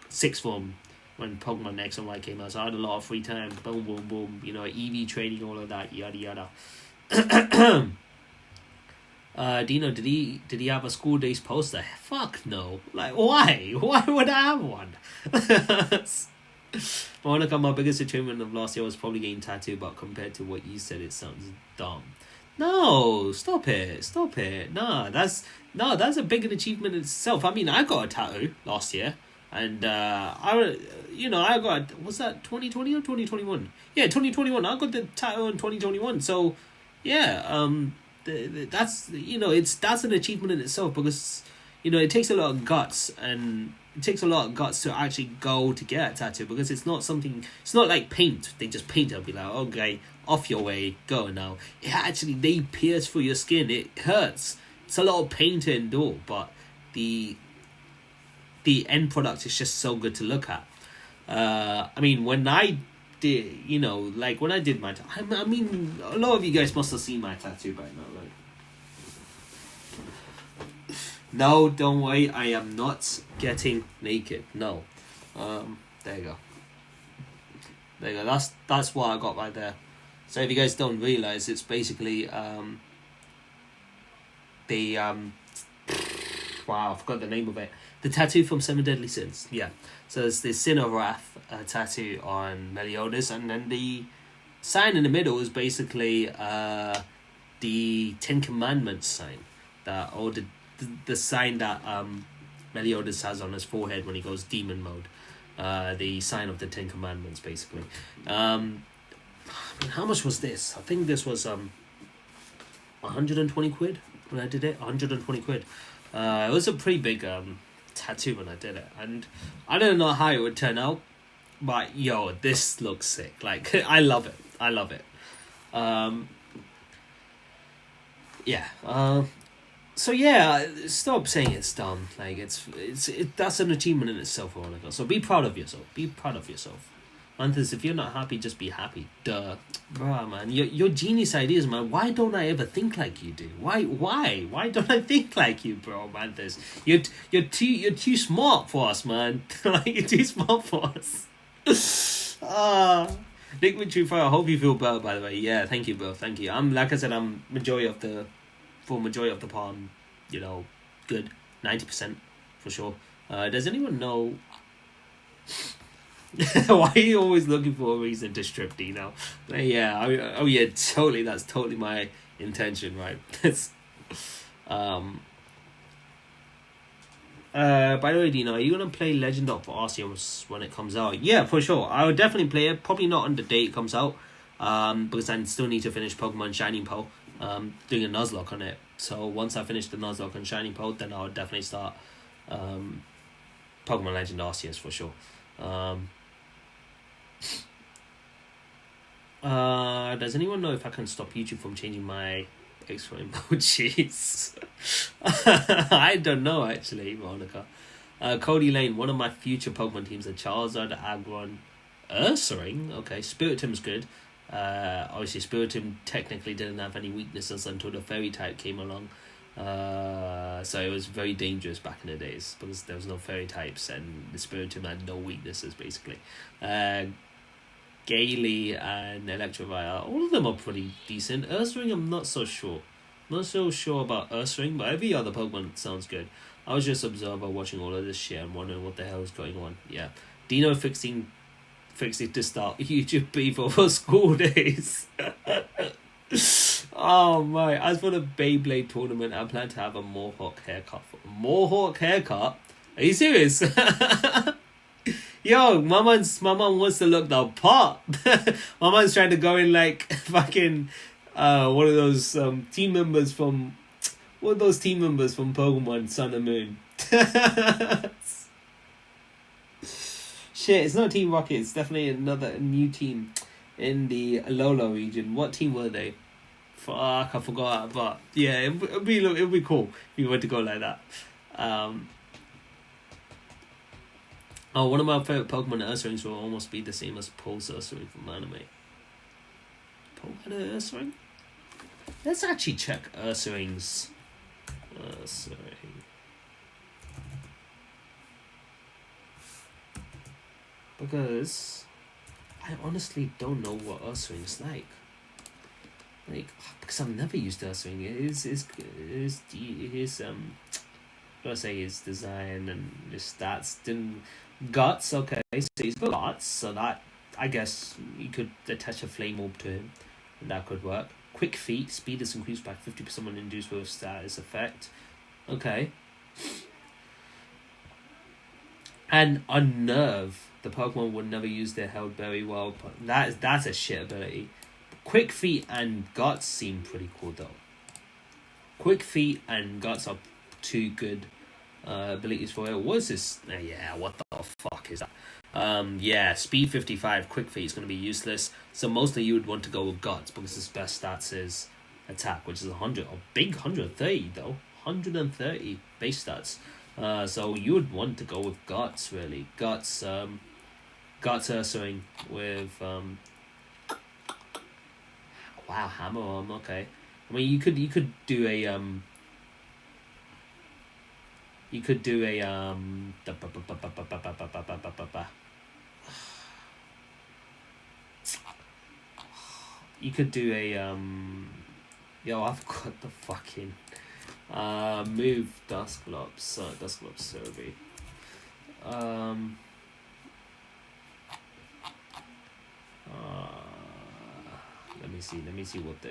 sixth form when Pokemon X and Y came out, so I had a lot of free time. Boom, boom, boom. You know, EV trading, all of that, yada yada. Dino, did he have a school days poster? Fuck no. Like, why? Why would I have one? Monica, my biggest achievement of last year was probably getting tattooed, but compared to what you said, it sounds dumb. No, stop it. No, that's a big achievement in itself. I mean, I got a tattoo last year, and I got, was that 2020 or 2021? Yeah, 2021. I got the tattoo in 2021. So, yeah, that's an achievement in itself because it takes a lot of guts to actually go to get a tattoo because it's not like paint. They just paint it and be like, okay, off your way, go now. They pierce through your skin. It hurts. It's a lot of pain to endure, but the end product is just so good to look at. I mean, when I did, when I did my I mean, a lot of you guys must have seen my tattoo by now, right? No, don't worry, I am not getting naked. No. There you go. That's what I got right there. So if you guys don't realize, it's basically wow, I forgot the name of it. The tattoo from Seven Deadly Sins. Yeah. So it's the Sin of Wrath tattoo on Meliodas, and then the sign in the middle is basically the Ten Commandments sign, or the sign that Meliodas has on his forehead when he goes demon mode. The sign of the Ten Commandments, basically. How much was this? I think this was 120 quid when I did it. 120 quid. It was a pretty big tattoo when I did it, and I don't know how it would turn out, but yo, this looks sick. Like, I love it. So yeah, stop saying it's dumb. Like, that's an achievement in itself, Veronica. So be proud of yourself. Manthus, if you're not happy, just be happy. Duh. Bruh, man. Your genius ideas, man. Why don't I ever think like you do? Why don't I think like you, bro, Manthus? You're too smart for us, man. Like, you're too smart for us. Liquid True Fire, I hope you feel better, by the way. Yeah, thank you, bro. Thank you. Like I said, I'm majority of the palm, good. 90% for sure. Does anyone know why are you always looking for a reason to strip, Dino? Yeah, totally. That's totally my intention, right? By the way, Dino, are you gonna play Legend of Arceus when it comes out? Yeah, for sure. I would definitely play it. Probably not on the day it comes out, because I still need to finish Pokemon Shining Pearl. Doing a Nuzlocke on it. So once I finish the Nuzlocke on Shining Pearl, then I'll definitely start Pokemon Legend Arceus for sure. Does anyone know if I can stop YouTube from changing my extra emojis? I don't know, actually, Monica. Cody Lane, one of my future Pokemon teams are Charizard, Aggron, Ursaring. Okay, Spiritom's good. Obviously Spiritomb technically didn't have any weaknesses until the Fairy type came along. So it was very dangerous back in the days because there was no fairy types and the Spiritomb had no weaknesses basically. Gaily and Electivire, all of them are pretty decent. Ursaring, I'm not so sure. Not so sure about Ursaring, but every other Pokemon sounds good. I was just observer watching all of this shit and wondering what the hell is going on. Yeah. Dino fixing to start YouTube beef over school days. Oh my. As for the Beyblade tournament, I plan to have a Mohawk haircut. Mohawk haircut? Are you serious? Yo, my mom wants to look the part. My mom's trying to go in like fucking one of those team members from Pokemon Sun and Moon. Shit, it's not Team Rocket, it's definitely another new team in the Alola region. What team were they? Fuck, I forgot, but yeah, it'd be cool if you were to go like that. One of my favorite Pokemon Ursaring will almost be the same as Pulse Ursaring from anime. Pokemon Ursaring? Let's actually check Ursaring's. Because I honestly don't know what Ursaring's like. Because I've never used Ursaring. Let's say his design and his stats didn't. Guts, okay, so he's got guts, so that, I guess, you could attach a flame orb to him, and that could work. Quick feet, speed is increased by 50% when induced with status effect. Okay. And Unnerve, the Pokemon would never use their held very well, but that's a shit ability. Quick feet and guts seem pretty cool though. Quick feet and guts are two good abilities for it. What is this? What the fuck is that? Speed 55, quick feet is going to be useless. So mostly you would want to go with guts because his best stats is attack, which is 100, a big 130 though. 130 base stats. So you would want to go with guts really. Guts Ursaring with wow, Hammer Arm, okay. I mean you could do a you could do a you could do a I've got the fucking move Dusclops survey. Let me see what the.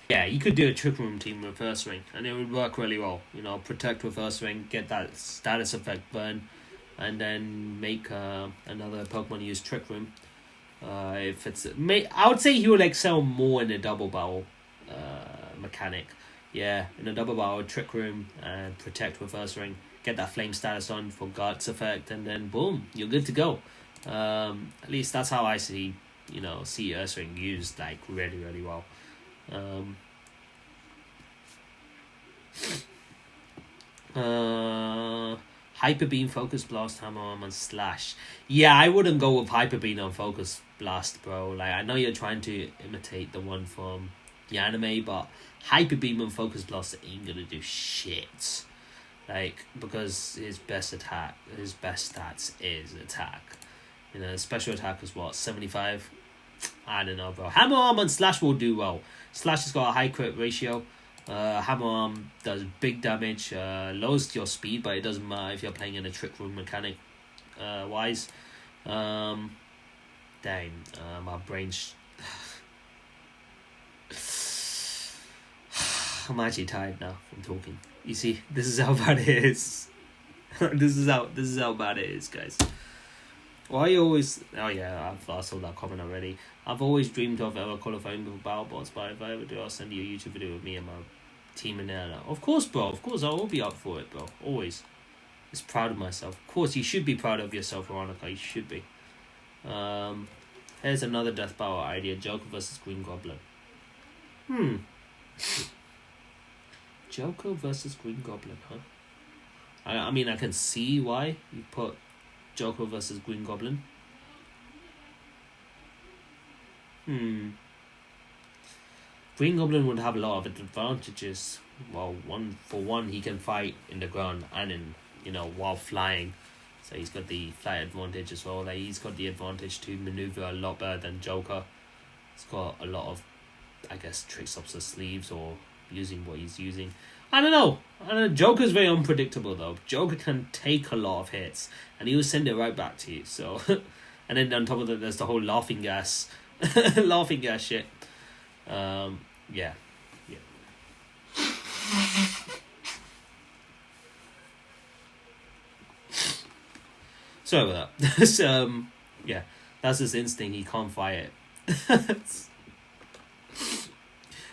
Yeah, you could do a Trick Room team with Ursaring, and it would work really well. You know, protect with Ursaring, get that status effect burn, and then make another Pokemon use Trick Room. If it's, I would say he would excel more in a double barrel mechanic. Yeah, in a double barrel, Trick Room and protect with Ursaring, get that flame status on for Guts effect, and then boom, you're good to go. At least that's how I see Ursaring used like really, really well. Hyper Beam, Focus Blast, Hammer Arm, and Slash. Yeah, I wouldn't go with Hyper Beam on Focus Blast, bro. Like, I know you're trying to imitate the one from the anime, but Hyper Beam and Focus Blast ain't gonna do shit. Like, because his best stats is attack. You know, special attack is what, 75? I don't know, bro. Hammer Arm and Slash will do well. Slash has got a high crit ratio. Hammer Arm does big damage, lowers your speed, but it doesn't matter if you're playing in a Trick Room mechanic wise. My brain's. I'm actually tired now from talking. You see, this is how bad it is. This is how bad it is, guys. Why always? Oh yeah, I saw that comment already. I've always dreamed of ever qualifying with BattleBots, but if I ever do, I'll send you a YouTube video with me and my team in there. Of course, bro. Of course, I will be up for it, bro. Always. Just proud of myself. Of course, you should be proud of yourself, Veronica. You should be. Here's another Death Battle idea: Joker versus Green Goblin. Joker versus Green Goblin, huh? I mean, I can see why you put Joker versus Green Goblin. Green Goblin would have a lot of advantages Well, one, he can fight in the ground and in, while flying. So he's got the flight advantage as well. Like, he's got the advantage to maneuver a lot better than Joker. He's got a lot of, I guess, tricks up his sleeves or using what he's using. I don't know. Joker's very unpredictable though. Joker can take a lot of hits and he will send it right back to you. So, and then on top of that, there's the whole laughing gas, laughing gas shit. Yeah. Sorry about that. Yeah, that's his instinct. He can't fight it.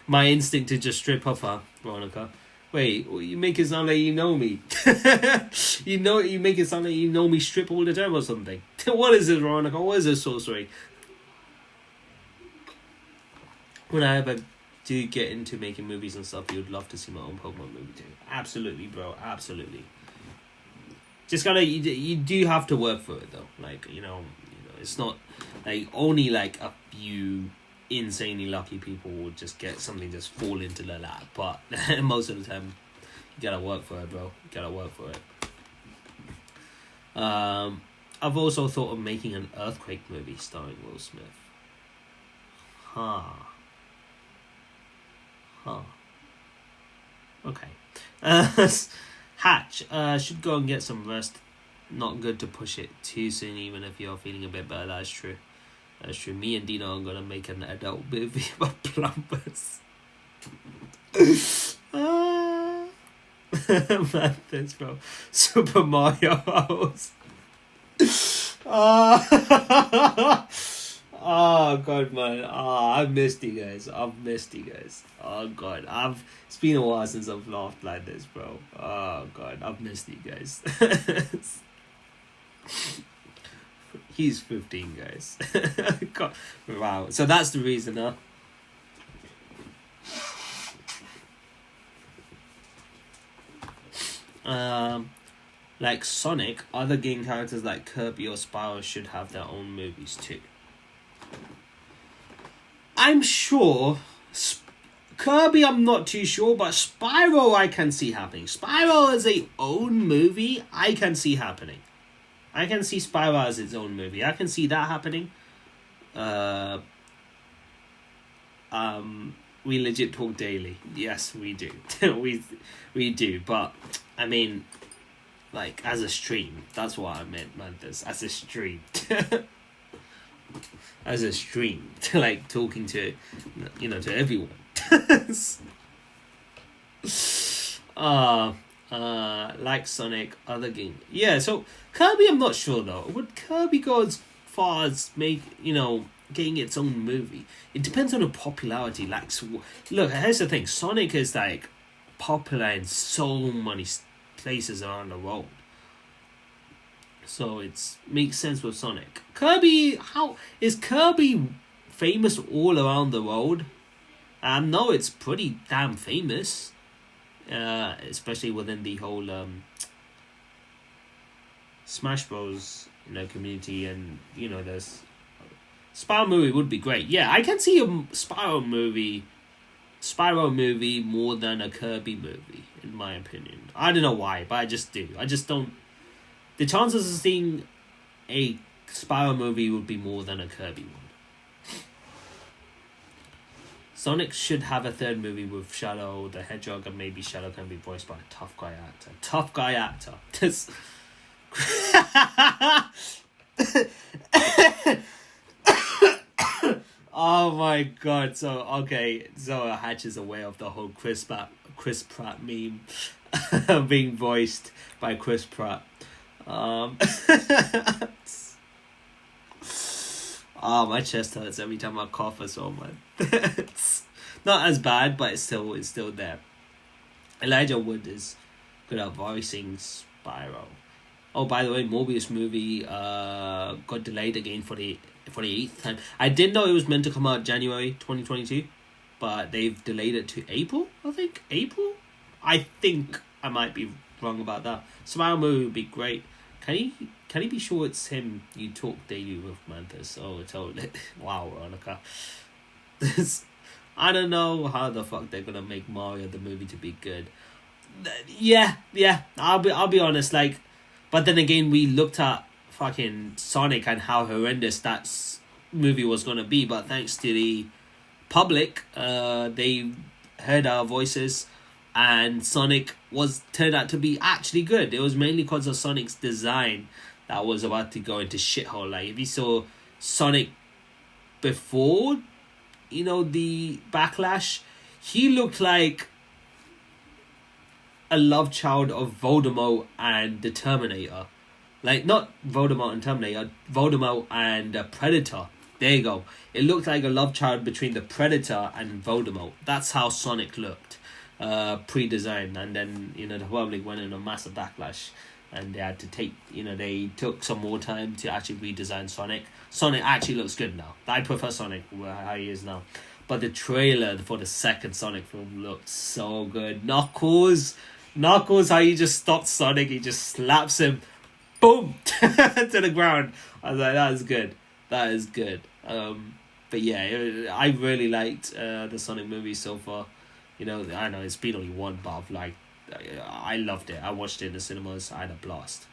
My instinct to just strip off her, Veronica. Wait, you make it sound like you know me. You make it sound like you know me strip all the time or something. What is it, Veronica? What is this sorcery? When I ever do get into making movies and stuff, you'd love to see my own Pokemon movie too. Absolutely, bro. Absolutely. Just gotta, you do have to work for it though. Like, it's not like only like a few insanely lucky people will just get something just fall into their lap. But most of the time, you gotta work for it, bro. You gotta work for it. I've also thought of making an Earthquake movie starring Will Smith. Okay. Hatch, should go and get some rest. Not good to push it too soon, even if you're feeling a bit better. That's true. Me and Dino are gonna make an adult movie about plumbers. Man, thanks, bro. Super Mario House. Oh god, man. I've missed you guys. Oh god, it's been a while since I've laughed like this, bro. Oh god, I've missed you guys. He's 15, guys. God. Wow. So that's the reason, huh? Like Sonic, other game characters like Kirby or Spyro should have their own movies too. I'm sure. Kirby, I'm not too sure, but Spyro I can see happening. Spyro as a own movie, I can see happening. I can see Spyro as its own movie. I can see that happening. We legit talk daily. Yes, we do. we do. But I mean, like as a stream. That's what I meant, man. This as a stream. As a stream, like talking to, to everyone. Like Sonic, other game. Yeah, so Kirby, I'm not sure though. Would Kirby go as far as getting its own movie? It depends on the popularity. Like, look, here's the thing: Sonic is like popular in so many places around the world. So it makes sense with Sonic. Kirby, how is Kirby famous all around the world? No, it's pretty damn famous. Especially within the whole Smash Bros. Community, and there's Spyro movie would be great. Yeah, I can see a Spyro movie more than a Kirby movie, in my opinion. I don't know why, but I just do. I just don't. The chances of seeing a Spyro movie would be more than a Kirby one. Sonic should have a third movie with Shadow the Hedgehog, and maybe Shadow can be voiced by a tough guy actor. This. Oh my god! So Hatch is aware of the whole Chris Pratt meme being voiced by Chris Pratt. My chest hurts every time I cough or so, man. It's not as bad, but it's still there. Elijah Wood is good at voicing Spyro. Oh, by the way, Morbius movie got delayed again for the 8th time. I did know it was meant to come out January 2022, but they've delayed it to April, I think. April? I think I might be wrong about that. Spyro movie would be great. Can he be sure it's him you talk daily with, Mantis? Oh, totally. Wow, Veronica. I don't know how the fuck they're gonna make Mario the movie to be good. Yeah, I'll be honest. Like, but then again, we looked at fucking Sonic and how horrendous that movie was gonna be. But thanks to the public, they heard our voices, and Sonic turned out to be actually good. It was mainly because of Sonic's design that was about to go into shithole. Like, if you saw Sonic before, the backlash, he looked like a love child of Voldemort and the Terminator. Like, not Voldemort and Terminator, Voldemort and Predator. There you go. It looked like a love child between the Predator and Voldemort. That's how Sonic looked, pre-designed. And then, the public went in a massive backlash. And they had to they took some more time to actually redesign Sonic. Sonic actually looks good now. I prefer Sonic how he is now. But the trailer for the second Sonic film looked so good. Knuckles, how he just stopped Sonic. He just slaps him, boom, to the ground. I was like, that is good. That is good. But yeah, I really liked the Sonic movie so far. I know it's been only one, but I loved it. I watched it in the cinemas. I had a blast.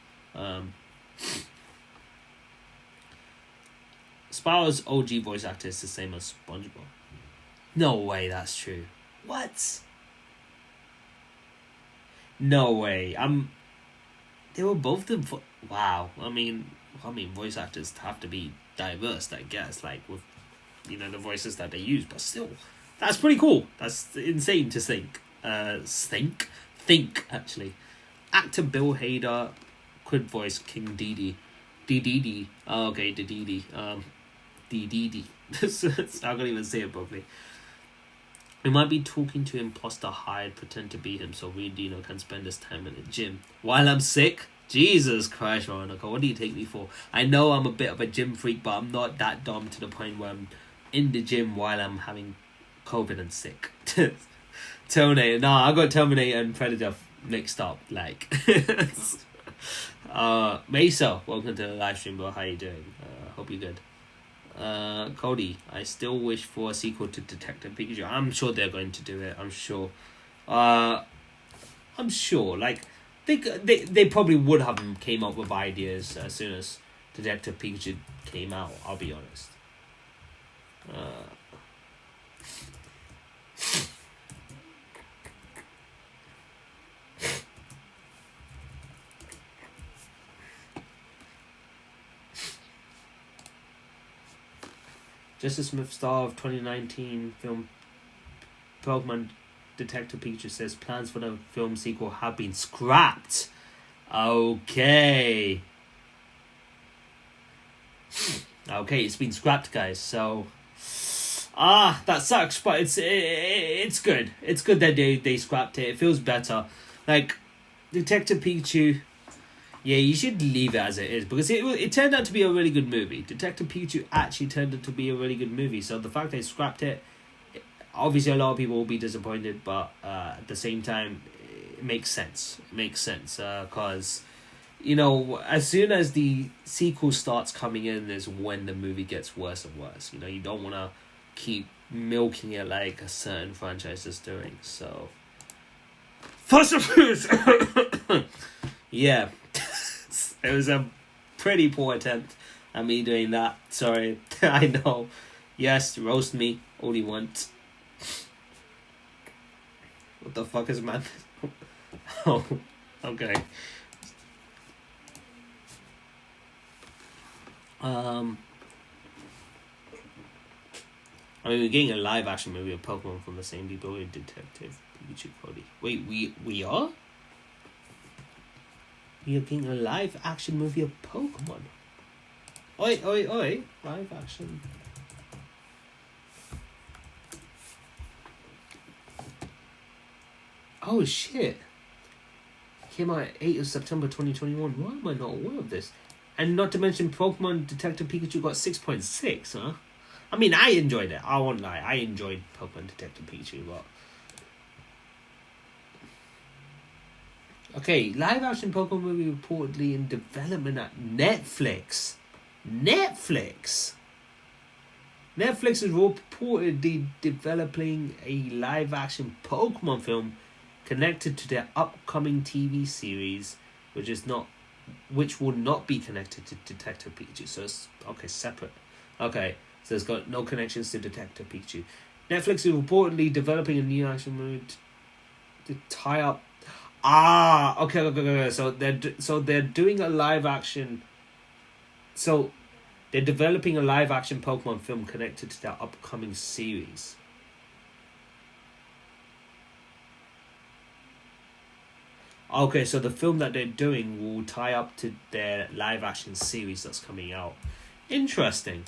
Spyro's OG voice actor is the same as SpongeBob. No way that's true. What? No way. They were both them. Wow. I mean, voice actors have to be diverse, I guess. Like with, the voices that they use, but still, that's pretty cool. That's insane to think. Think actually. Actor Bill Hader could voice King Dedede. Dedede. Oh, okay, Dedede. Dedede. I can't even say it properly. We might be talking to imposter Hyde, pretend to be him, so we Dino can spend his time in the gym while I'm sick. Jesus Christ, Veronica, what do you take me for? I know I'm a bit of a gym freak, but I'm not that dumb to the point where I'm in the gym while I'm having COVID and sick. Terminator. No, I got Terminator and Predator mixed up. Like, Mesa, welcome to the live stream, bro. How you doing? Hope you're good. Cody, I still wish for a sequel to Detective Pikachu. I'm sure they're going to do it. I'm sure. Like, they probably would have came up with ideas as soon as Detective Pikachu came out. I'll be honest. Justice Smith, star of 2019 film Pokemon Detective Pikachu, says plans for the film sequel have been scrapped. Okay, it's been scrapped, guys. So, that sucks, but it's good. It's good that they scrapped it. It feels better. Like, Detective Pikachu. Yeah, you should leave it as it is, because it turned out to be a really good movie. Detective Pikachu actually turned out to be a really good movie. So the fact they scrapped it, obviously a lot of people will be disappointed, but at the same time, it makes sense. It makes sense, because, as soon as the sequel starts coming in is when the movie gets worse and worse. You don't want to keep milking it like a certain franchise is doing. So, Fast and Furious! Yeah. It was a pretty poor attempt at me doing that. Sorry. I know. Yes, roast me all you want. What the fuck is man? Oh, okay. We're getting a live action movie of Pokemon from the same people who did Detective Pikachu Cody. Wait, we are? We are getting a live action movie of Pokemon. Oi. Live action. Oh shit. Came out 8th of September 2021. Why am I not aware of this? And not to mention Pokemon Detective Pikachu got 6.6, huh? I mean, I enjoyed it. I won't lie. I enjoyed Pokemon Detective Pikachu, but... Okay, live action Pokemon movie reportedly in development at Netflix. Netflix? Netflix is reportedly developing a live-action Pokemon film connected to their upcoming TV series, which will not be connected to Detective Pikachu. So it's okay, separate. Okay, so it's got no connections to Detective Pikachu. Netflix is reportedly developing a new action movie to tie up. Okay. So they're doing a live action. So they're developing a live action Pokemon film connected to their upcoming series. Okay, so the film that they're doing will tie up to their live action series that's coming out. Interesting.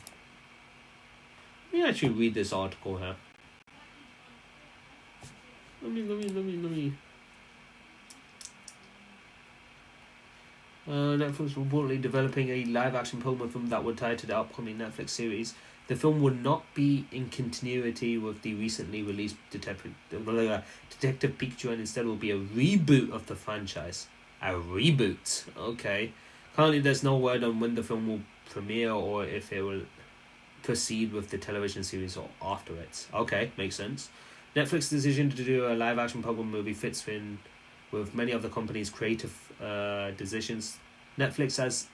Let me actually read this article here. Let me. Netflix reportedly developing a live-action Pokemon film that would tie to the upcoming Netflix series. The film would not be in continuity with the recently released Detective Pikachu, and instead will be a reboot of the franchise. A reboot, okay. Currently, there's no word on when the film will premiere or if it will proceed with the television series or after it. Okay, makes sense. Netflix's decision to do a live-action Pokemon movie fits in with many of the company's creative decisions. Netflix has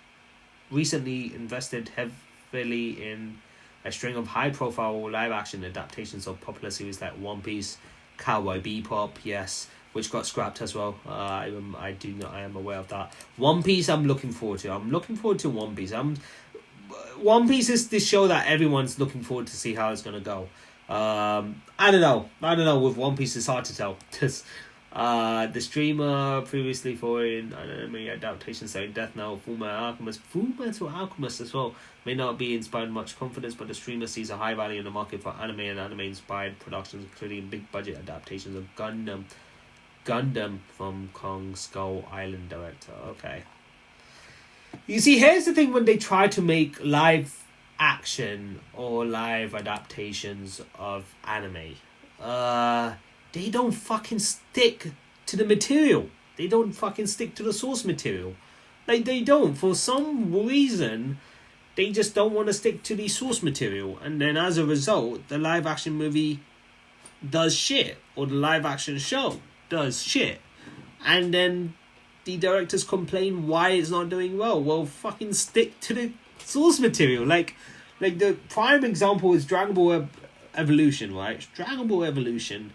recently invested heavily in a string of high-profile live-action adaptations of popular series like One Piece, Cowboy Bebop, yes, which got scrapped as well. I am aware of that. One Piece, I'm looking forward to. One Piece. One Piece is the show that everyone's looking forward to see how it's gonna go. I don't know. With One Piece, it's hard to tell. The streamer previously for anime adaptations like Death Note, Fullmetal Alchemist as well may not be inspired much confidence, but the streamer sees a high value in the market for anime and anime inspired productions, including big budget adaptations of Gundam from Kong Skull Island director. Okay. You see, here's the thing: when they try to make live action or live adaptations of anime, they don't fucking stick to the material. They don't fucking stick to the source material. Like, they don't. For some reason, they just don't want to stick to the source material. And then as a result, the live action movie does shit. Or the live action show does shit. And then the directors complain why it's not doing well. Well, fucking stick to the source material. Like the prime example is Dragon Ball Evolution, right? Dragon Ball Evolution.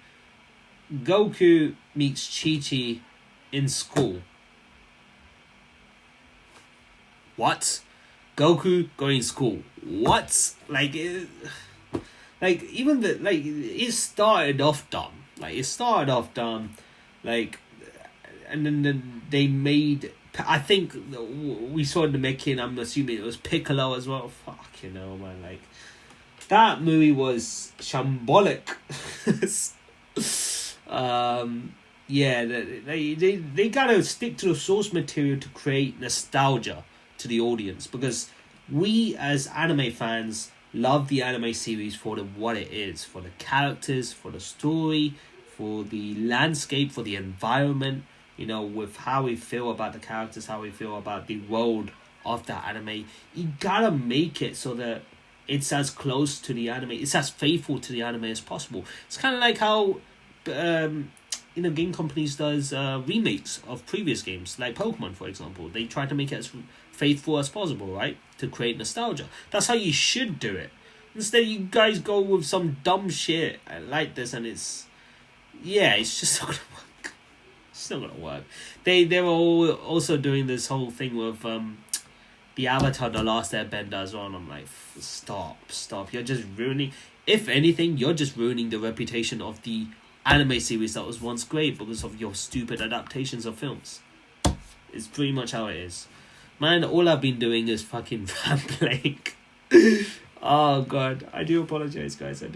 Goku meets Chi-Chi in school. What? Goku going to school. What? It started off dumb. And then they made. I think we saw in the making. I'm assuming it was Piccolo as well. Fucking hell, man! That movie was shambolic. They gotta stick to the source material to create nostalgia to the audience, because we as anime fans love the anime series for what it is, for the characters, for the story, for the landscape, for the environment, with how we feel about the characters, how we feel about the world of that anime. You gotta make it so that it's as close to the anime, it's as faithful to the anime as possible. It's kind of like how game companies does remakes of previous games, like Pokemon, for example. They try to make it as faithful as possible, right, to create nostalgia. That's how you should do it. Instead, you guys go with some dumb shit like this, and it's just not gonna work. It's not gonna work. They're all also doing this whole thing with the Avatar: The Last Airbender as well, and I'm like, stop. You're just ruining. If anything, you're just ruining the reputation of the anime series that was once great because of your stupid adaptations of films. It's pretty much how it is. Man, all I've been doing is fucking rambling. Oh god, I do apologize, guys. Are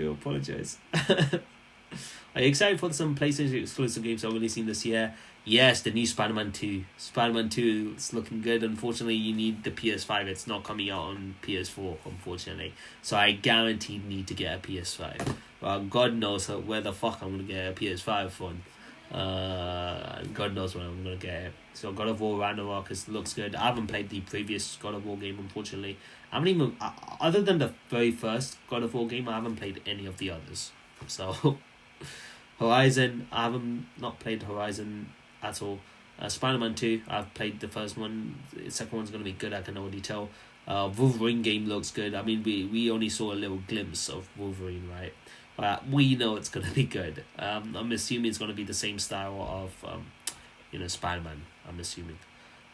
you excited for some PlayStation exclusive games that are releasing this year? Yes, the new Spider-Man 2. Spider-Man 2 is looking good. Unfortunately, you need the PS5. It's not coming out on PS4, unfortunately. So I guaranteed need to get a PS5. Well, God knows where the fuck I'm going to get a PS5 from. God knows when I'm gonna get it. So God of War Ragnarok looks good. I haven't played the previous God of War game, unfortunately. I haven't even, other than the very first God of War game, I haven't played any of the others. So Horizon, I haven't not played Horizon at all. Spider-Man 2, I've played the first one. The second one's gonna be good. I can already tell. Wolverine game looks good. I mean, we only saw a little glimpse of Wolverine, right? We know it's gonna be good. I'm assuming it's gonna be the same style of, Spider-Man. I'm assuming,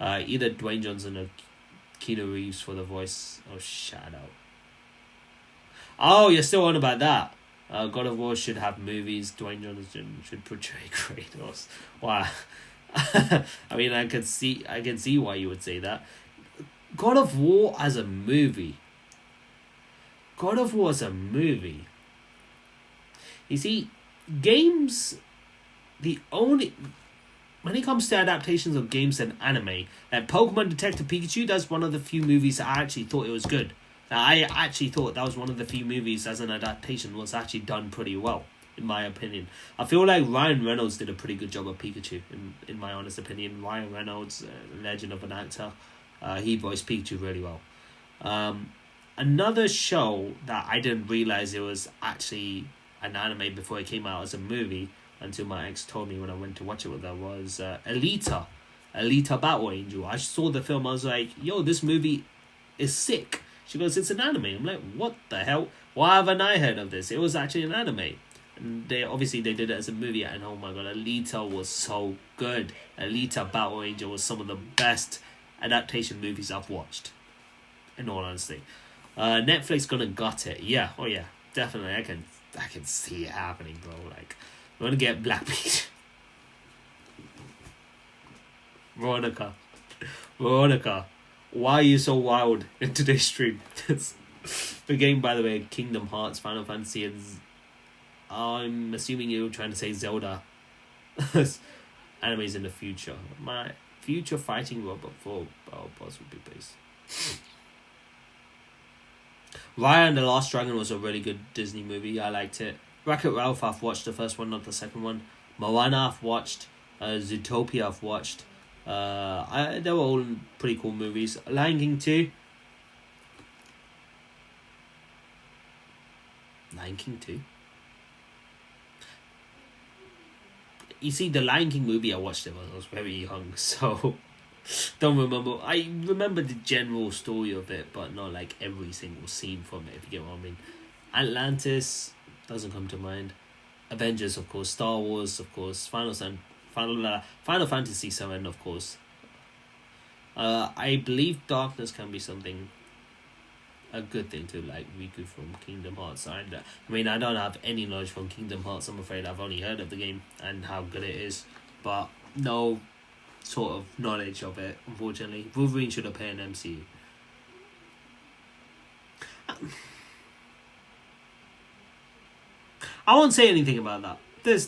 either Dwayne Johnson or Keanu Reeves for the voice. Oh, shut up. Oh, you're still on about that. God of War should have movies. Dwayne Johnson should portray Kratos. Wow. I mean, I can see why you would say that. God of War as a movie. God of War as a movie. You see, games, when it comes to adaptations of games and anime, Pokemon Detective Pikachu, that's one of the few movies I actually thought it was good. I actually thought that was one of the few movies as an adaptation was actually done pretty well, in my opinion. I feel like Ryan Reynolds did a pretty good job of Pikachu, in my honest opinion. Ryan Reynolds, legend of an actor, he voiced Pikachu really well. Another show that I didn't realize it was actually an anime before it came out as a movie, until my ex told me when I went to watch it with her, was Alita Battle Angel. I saw the film, I was like, yo, this movie is sick. She goes, it's an anime. I'm like, what the hell? Why haven't I heard of this? It was actually an anime. And they did it as a movie, and oh my god, Alita was so good. Alita Battle Angel was some of the best adaptation movies I've watched, in all honesty. Netflix gonna gut it. Yeah, oh yeah, definitely. I can see it happening, bro. Like, we're gonna get Black Beach. Veronica, why are you so wild in today's stream? The game, by the way, Kingdom Hearts, Final Fantasy, and I'm assuming you were trying to say Zelda. Animes in the future. My future fighting robot for Battle Pass would be based. Raya and the Last Dragon was a really good Disney movie. I liked it. Wreck-It Ralph, I've watched the first one, not the second one. Moana, I've watched. Zootopia, I've watched. They were all pretty cool movies. Lion King 2. Lion King 2? You see, the Lion King movie, I watched it when I was very young, so don't remember. I remember the general story of it, but not like every single scene from it, if you get what I mean. Atlantis doesn't come to mind. Avengers, of course. Star Wars, of course. Final Fantasy 7, of course. I believe darkness can be a good thing to like Riku from Kingdom Hearts. I mean, I don't have any knowledge from Kingdom Hearts. I'm afraid I've only heard of the game and how good it is, but no sort of knowledge of it, unfortunately. Wolverine should appear in MCU. I won't say anything about that. There's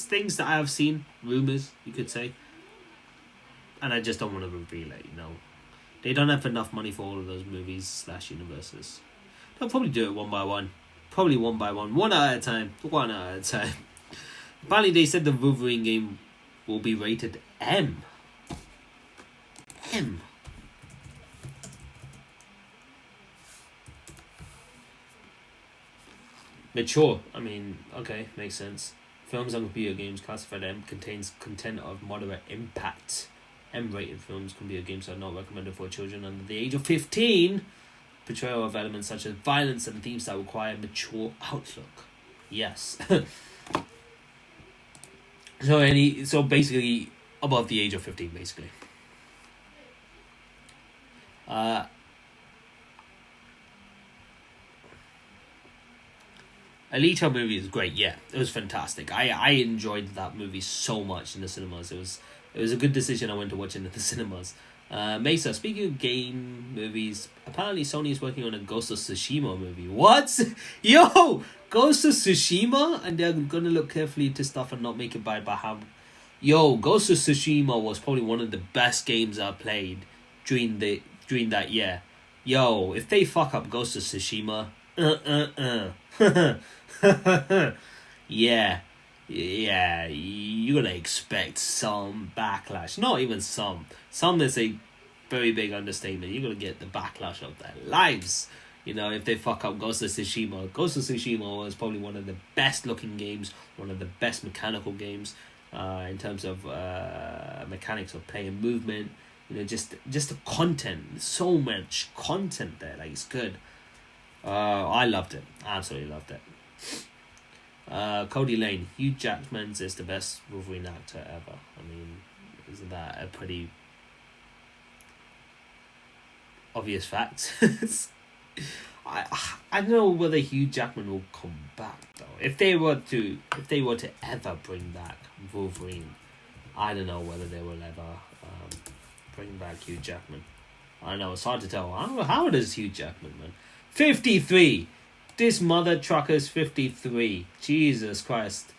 things that I have seen, rumors, you could say, and I just don't want to reveal it, They don't have enough money for all of those movies / universes. They'll probably do it one by one. Probably one by one. One at a time. Apparently they said the Wolverine game will be rated M. Mature. I mean, okay, makes sense. Films and computer games classified M contains content of moderate impact. M-rated films, computer games are not recommended for children under the age of 15. Portrayal of elements such as violence and themes that require mature outlook. Yes. So basically above the age of 15, basically. Alita movie is great. Yeah, it was fantastic. I enjoyed that movie so much in the cinemas. It was a good decision. I went to watch it in the cinemas. Mesa, speaking of game movies, apparently Sony is working on a Ghost of Tsushima movie. What? Yo! Ghost of Tsushima? And they're going to look carefully into stuff and not make it bad by how... Yo, Ghost of Tsushima was probably one of the best games I played during that year. Yo, if they fuck up Ghost of Tsushima... Yeah. yeah, you're gonna expect some backlash. Not even some. Some is a very big understatement. You're gonna get the backlash of their lives. You know, if they fuck up Ghost of Tsushima. Ghost of Tsushima was probably one of the best looking games, one of the best mechanical games, in terms of mechanics of play and movement. You know, just the content. So much content there. Like, it's good. I loved it. Absolutely loved it. Cody Lane, Hugh Jackman is the best Wolverine actor ever. I mean, isn't that a pretty obvious fact? I don't know whether Hugh Jackman will come back though. If they were to ever bring back Wolverine, I don't know whether they will ever bring back Hugh Jackman. I don't know, it's hard to tell. How old is Hugh Jackman, man? 53. This mother trucker's 53. Jesus Christ.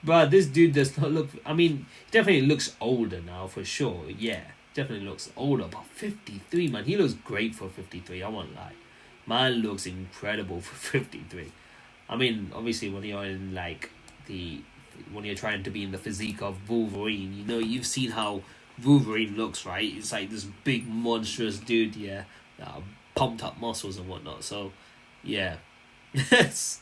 But this dude does not look... I mean, he definitely looks older now, for sure. Yeah, definitely looks older. But 53, man. He looks great for 53, I won't lie. Man looks incredible for 53. I mean, obviously, when you're in, like, when you're trying to be in the physique of Wolverine, you know, you've seen how Wolverine looks, right? It's like this big, monstrous dude, yeah. Pumped up muscles and whatnot. So, yeah. Yes.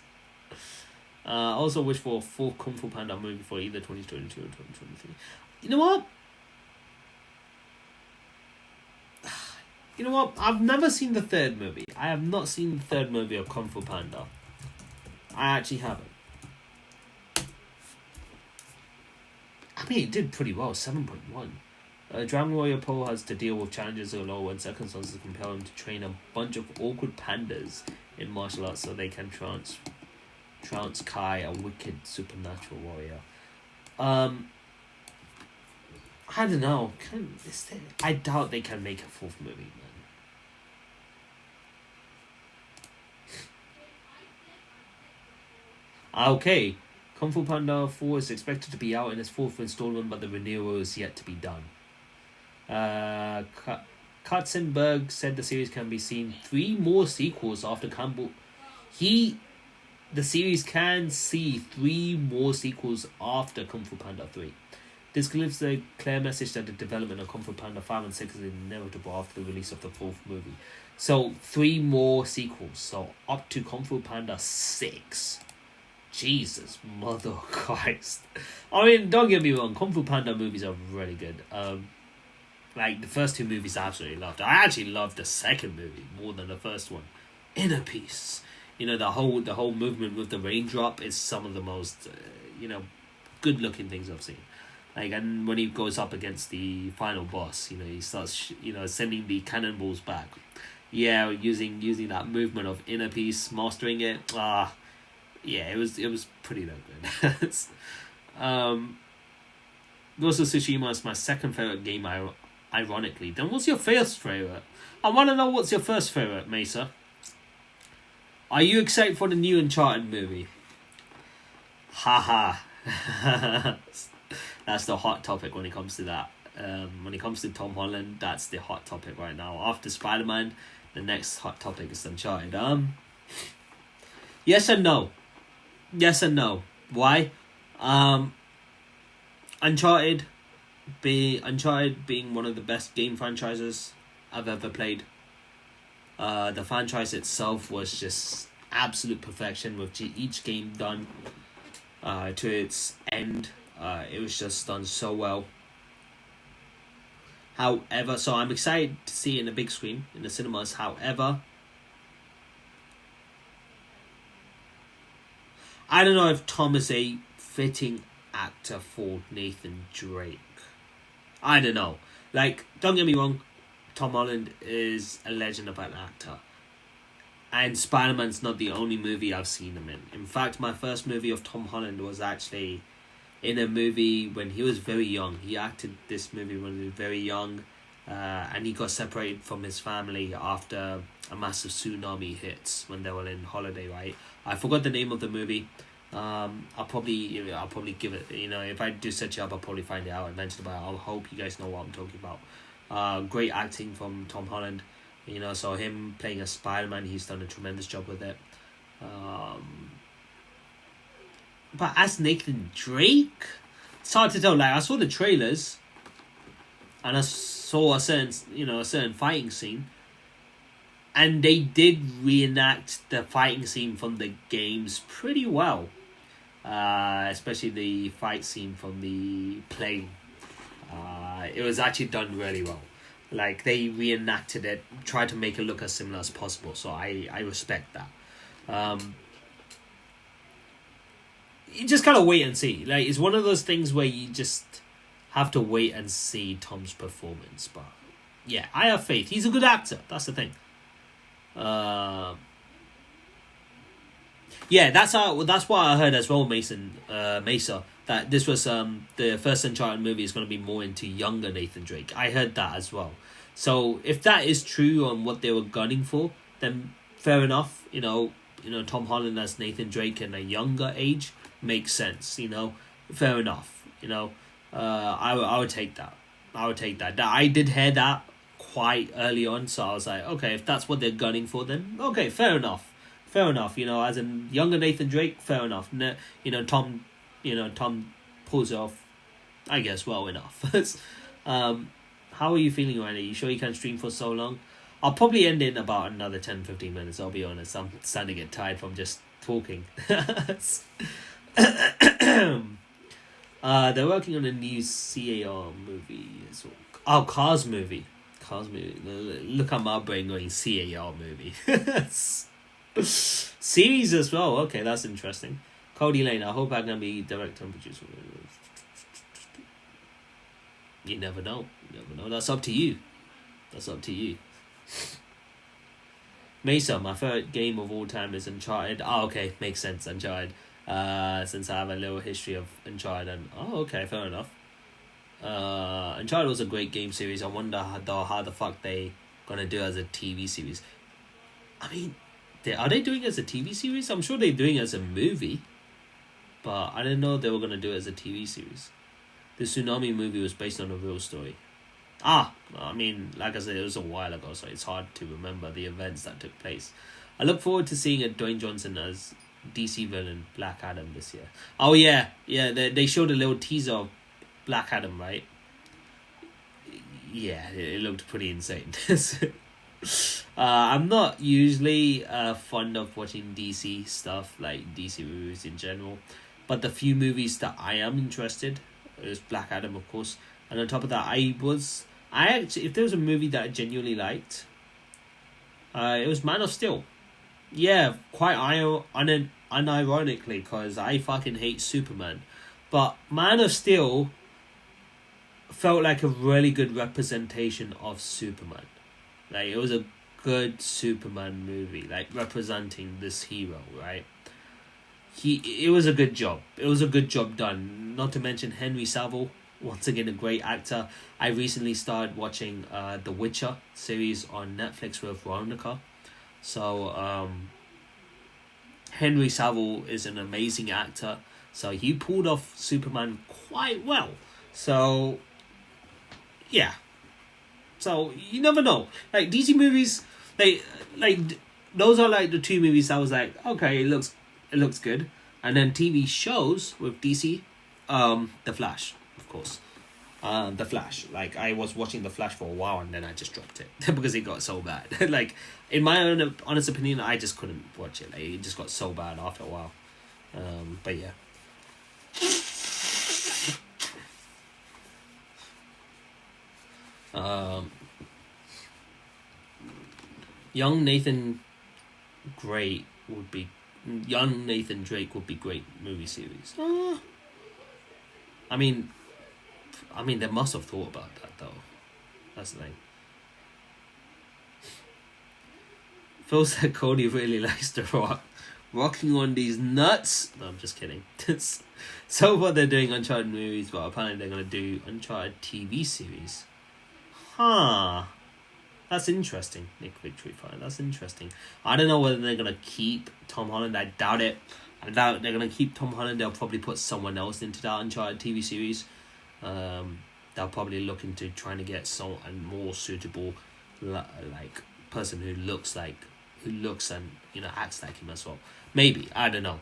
Also wish for a full Kung Fu Panda movie for either 2022 or 2023. You know what? You know what? I've never seen the third movie. I have not seen the third movie of Kung Fu Panda. I actually haven't. I mean, it did pretty well, 7.1. Dragon Warrior Po has to deal with challenges galore when circumstances compel him to train a bunch of awkward pandas in martial arts so they can trounce Kai, a wicked supernatural warrior. I don't know. I doubt they can make a fourth movie, man. Okay, Kung Fu Panda 4 is expected to be out in its fourth installment, but the renewal is yet to be done. Katzenberg said the series can be seen 3 more sequels after Campbell. The series can see 3 more sequels after Kung Fu Panda 3. This gives a clear message that the development of Kung Fu Panda 5 and 6 is inevitable after the release of the 4th movie. So 3 more sequels, so up to Kung Fu Panda 6. Jesus, mother of Christ. I mean, don't get me wrong, Kung Fu Panda movies are really good. Like, the first 2 movies I absolutely loved. I actually loved the second movie more than the first one. Inner Peace. You know, the whole movement with the raindrop is some of the most, good looking things I've seen. Like, and when he goes up against the final boss, you know, he starts, sending the cannonballs back. Yeah, using that movement of Inner Peace, mastering it. Yeah, it was pretty damn good. Ghost of Tsushima is my second favorite game, ironically. Then what's your first favorite? I want to know what's your first favorite, Mesa. Are you excited for the new Uncharted movie? Haha. That's the hot topic when it comes to that. When it comes to Tom Holland, that's the hot topic right now. After Spider-Man, the next hot topic is Uncharted. Yes and no. Yes and no. Why? Uncharted being one of the best game franchises I've ever played. The franchise itself was just absolute perfection with each game done to its end. It was just done so well. However, so I'm excited to see it in the big screen in the cinemas. However, I don't know if Tom is a fitting actor for Nathan Drake. I don't know. Like, don't get me wrong, Tom Holland is a legend of an actor. And Spider-Man's not the only movie I've seen him in. In fact, my first movie of Tom Holland was actually in a movie when he was very young. He acted this movie when he was very young. And he got separated from his family after a massive tsunami hits when they were in holiday, right? I forgot the name of the movie. I'll probably give it, if I do search it up, I'll probably find it out and mention about it. I hope you guys know what I'm talking about. Great acting from Tom Holland. So him playing as Spider-Man, he's done a tremendous job with it. but as Nathan Drake, it's hard to tell. Like I saw the trailers, and I saw a certain fighting scene, and they did reenact the fighting scene from the games pretty well. Especially the fight scene from the plane. It was actually done really well. Like they reenacted it, tried to make it look as similar as possible. So I respect that. You just gotta wait and see. Like it's one of those things where you just have to wait and see Tom's performance. But yeah, I have faith. He's a good actor. That's the thing. Yeah, that's what I heard as well, Mesa. That this was the first Uncharted movie is going to be more into younger Nathan Drake. I heard that as well. So if that is true on what they were gunning for, then fair enough. Tom Holland as Nathan Drake in a younger age makes sense. Fair enough. I would take that. I did hear that quite early on, so I was like, okay, if that's what they're gunning for, then okay, fair enough. As a younger Nathan Drake, fair enough. Tom pulls it off, I guess, well enough. How are you feeling right now? You sure you can stream for so long? I'll probably end in about another 10-15 minutes, I'll be honest. I'm starting to get tired from just talking. They're working on a new CAR movie as well. Oh, Cars movie. Look at my brain going CAR movie. Series as well. Okay, that's interesting. Cody Lane, I hope I can be director and producer. You never know. That's up to you. Mesa, my favorite game of all time is Uncharted. Oh, okay, makes sense. Uncharted. Since I have a little history of Uncharted, and okay, fair enough. Uncharted was a great game series. I wonder how the fuck they gonna do it as a TV series. I mean, are they doing it as a TV series? I'm sure they're doing it as a movie, but I didn't know they were gonna do it as a TV series. The tsunami movie was based on a real story. I mean, like I said, it was a while ago, so it's hard to remember the events that took place. I look forward to seeing a Dwayne Johnson as DC villain Black Adam this year. Oh yeah, they showed a little teaser of Black Adam, right? Yeah, it looked pretty insane. I'm not usually fond of watching DC stuff, like DC movies in general, but the few movies that I am interested is Black Adam, of course, and on top of that, if there was a movie that I genuinely liked, it was Man of Steel. Yeah, quite unironically, because I fucking hate Superman, but Man of Steel felt like a really good representation of Superman. Like, it was a good Superman movie, like representing this hero, right? It was a good job. It was a good job done. Not to mention Henry Cavill, once again a great actor. I recently started watching The Witcher series on Netflix with Veronica. So Henry Cavill is an amazing actor. So he pulled off Superman quite well. So yeah. So you never know. Like DC movies, those are like the two movies I was like, okay, it looks good. And then TV shows with DC, The Flash, of course. The Flash. Like, I was watching The Flash for a while and then I just dropped it because it got so bad. Like, in my own honest opinion, I just couldn't watch it. Like, it just got so bad after a while. But yeah. Young Nathan Drake would be great movie series. I mean, they must have thought about that though. That's the thing. Feels like Cody really likes The Rock. Rocking on these nuts. No, I'm just kidding. So what they're doing Uncharted movies, but apparently they're gonna do Uncharted TV series. Huh. That's interesting, Nick Victory Fire. That's interesting. I don't know whether they're going to keep Tom Holland. I doubt it. I doubt they're going to keep Tom Holland. They'll probably put someone else into that Uncharted TV series. They'll probably look into trying to get someone more suitable, like person who looks and acts like him as well. Maybe. I don't know.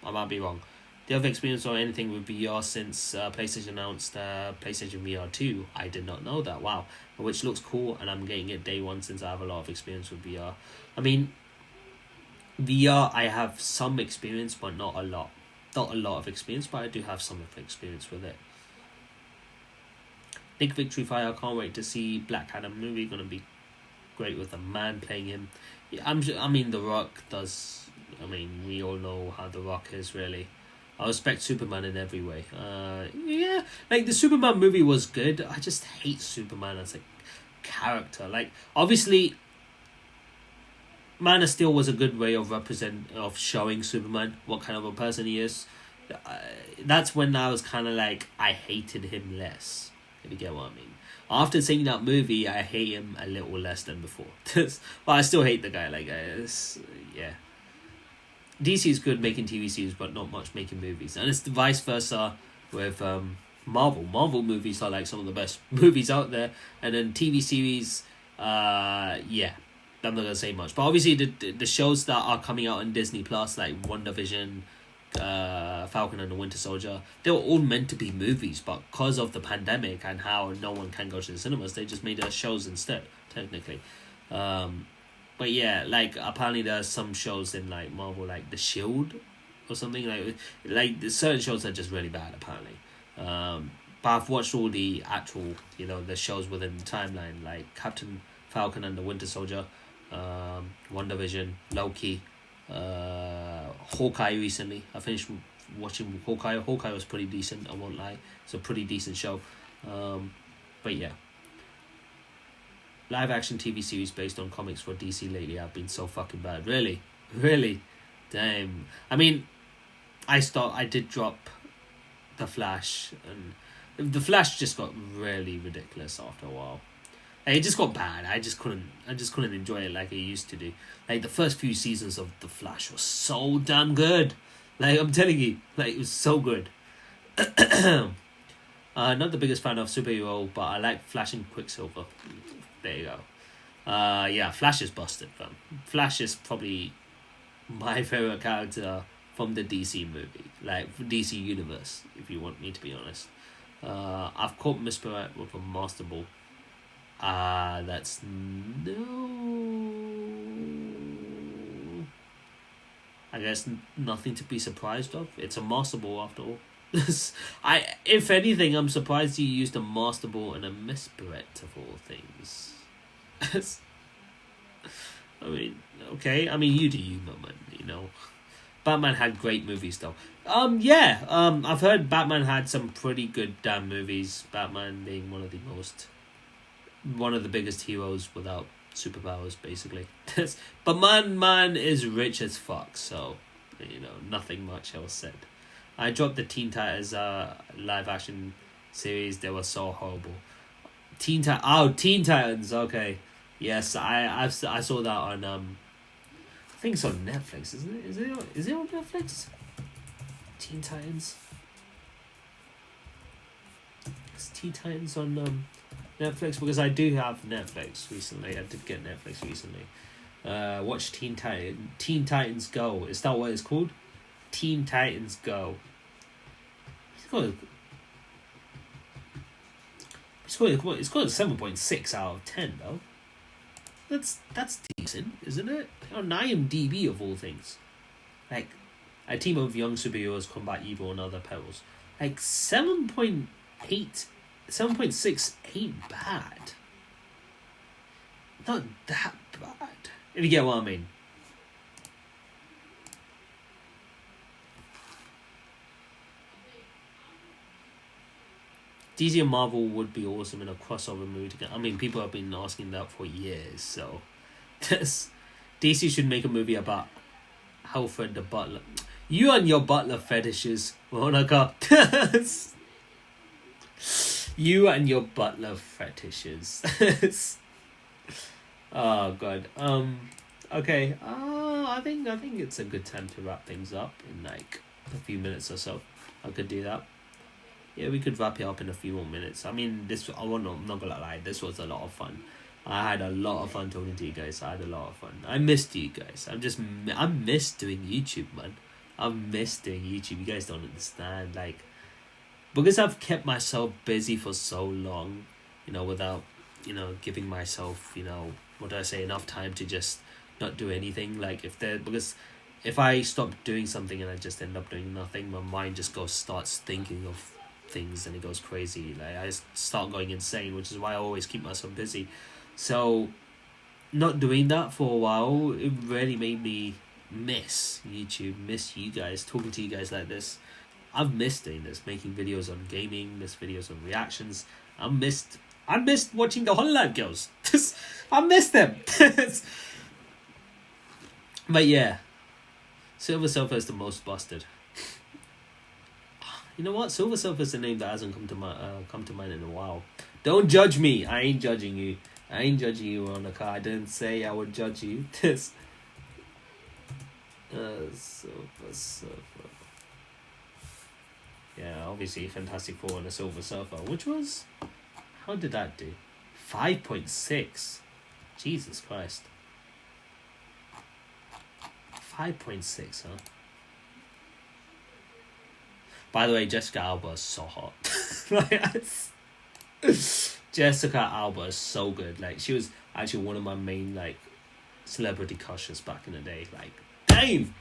I might be wrong. Do you have experience or anything with VR since PlayStation announced PlayStation VR 2? I did not know that. Wow. Which looks cool, and I'm getting it day one since I have a lot of experience with VR. I mean, VR, I have some experience, but not a lot. Not a lot of experience, but I do have some experience with it. Nick Victory Fire, I can't wait to see Black Adam movie. Gonna be great with a man playing him. Yeah, I mean, The Rock does. I mean, we all know how The Rock is, really. I respect Superman in every way. Yeah, like the Superman movie was good. I just hate Superman as a character. Like, obviously, Man of Steel was a good way of showing Superman what kind of a person he is. That's when I was kind of like, I hated him less. If you get what I mean. After seeing that movie, I hate him a little less than before. But I still hate the guy. Like, yeah. DC is good making TV series, but not much making movies. And it's the vice versa with Marvel. Marvel movies are like some of the best movies out there. And then TV series, yeah. I'm not going to say much. But obviously the shows that are coming out on Disney Plus, like WandaVision, Falcon and the Winter Soldier, they were all meant to be movies, but because of the pandemic and how no one can go to the cinemas, they just made their shows instead, technically. But yeah, like apparently there are some shows in like Marvel, like The Shield or something, like certain shows are just really bad apparently. But I've watched all the actual, the shows within the timeline, like Captain Falcon and the Winter Soldier, WandaVision, Loki, Hawkeye recently. I finished watching Hawkeye. Hawkeye was pretty decent, I won't lie. It's a pretty decent show. But yeah. Live action TV series based on comics for DC lately have been so fucking bad. Really? Damn. I mean, I did drop The Flash, and The Flash just got really ridiculous after a while. Like, it just got bad. I just couldn't enjoy it like I used to do. Like, the first few seasons of The Flash was so damn good. Like, I'm telling you, like, it was so good. Not the biggest fan of superhero, but I like Flash and Quicksilver. There you go. Yeah, Flash is busted, fam. Flash is probably my favorite character from the DC movie, like DC universe, if you want me to be honest. I've caught Miss Barrett with a Master Ball. That's no. I guess nothing to be surprised of. It's a Master Ball after all. If anything, I'm surprised you used a Master Ball and a Miss Barrett of all things. I mean, okay. I mean, you do you, man. Batman had great movies though. Yeah. I've heard Batman had some pretty good damn movies. Batman being one of the biggest heroes without superpowers, basically. But man is rich as fuck, so nothing much else said. I dropped the Teen Titans live action series. They were so horrible. Teen Titans. Okay, yes, I saw that on I think it's on Netflix, isn't it? Is it on Netflix? Teen Titans. Is Teen Titans on Netflix? Because I do have Netflix recently. I did get Netflix recently. Watch Teen Titans Go. Is that what it's called? Teen Titans Go. It's got a 7.6 out of 10 though. That's decent, isn't it? On IMDb of all things. Like, a team of young superheroes combat evil and other perils. Like 7.6 ain't bad. Not that bad. If you get what I mean. DC and Marvel would be awesome in a crossover movie together. I mean, people have been asking that for years, so DC should make a movie about Alfred the Butler. You and your butler fetishes, Monica. You and your butler fetishes. Oh god. Okay. I think it's a good time to wrap things up in like a few minutes or so. I could do that. Yeah, we could wrap it up in a few more minutes. I mean, I'm not gonna lie, this was a lot of fun. I had a lot of fun talking to you guys. I had a lot of fun. I missed you guys. I missed doing YouTube, man. I've missed doing YouTube. You guys don't understand. Like, because I've kept myself busy for so long, you know, without, you know, giving myself, you know, what do I say, enough time to just not do anything. Like, because if I stop doing something and I just end up doing nothing, my mind just starts thinking of things and it goes crazy. Like, I start going insane, which is why I always keep myself busy. So not doing that for a while, it really made me miss YouTube, miss you guys, talking to you guys like this. I've missed doing this, making videos on gaming, missed videos on reactions. I missed watching the Hololive girls. I missed them. But yeah, Silver Surfer is the most busted. You know what? Silver Surfer is a name that hasn't come to mind in a while. Don't judge me. I ain't judging you. I ain't judging you, Veronica. I didn't say I would judge you. Silver Surfer. Yeah, obviously Fantastic Four and the Silver Surfer, which was, how did that do? 5.6. Jesus Christ. 5.6, huh? By the way, Jessica Alba is so hot. Jessica Alba is so good. Like, she was actually one of my main, like, celebrity crushes back in the day. Like, damn!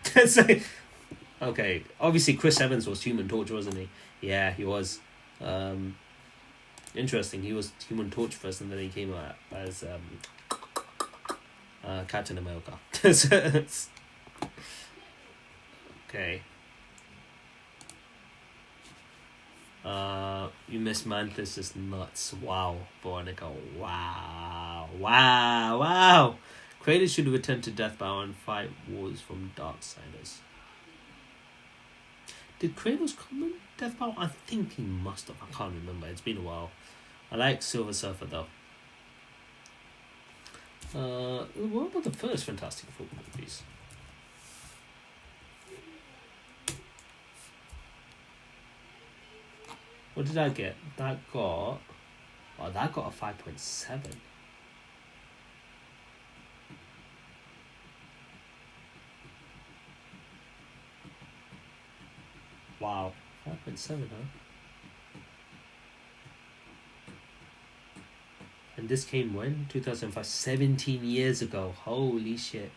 Okay, obviously Chris Evans was Human Torch, wasn't he? Yeah, he was. Interesting, he was Human Torch first and then he came out as Captain America. Okay. You miss Mantis is nuts. Wow, Veronica. Wow. Kratos should return to Deathbound and fight wars from Darksiders. Did Kratos come in Deathbound? I think he must have. I can't remember. It's been a while. I like Silver Surfer though. What about the first Fantastic Four movies? What did I get? That got a 5.7. Wow, 5.7, huh? And this came when? 2005, 17 years ago. Holy shit.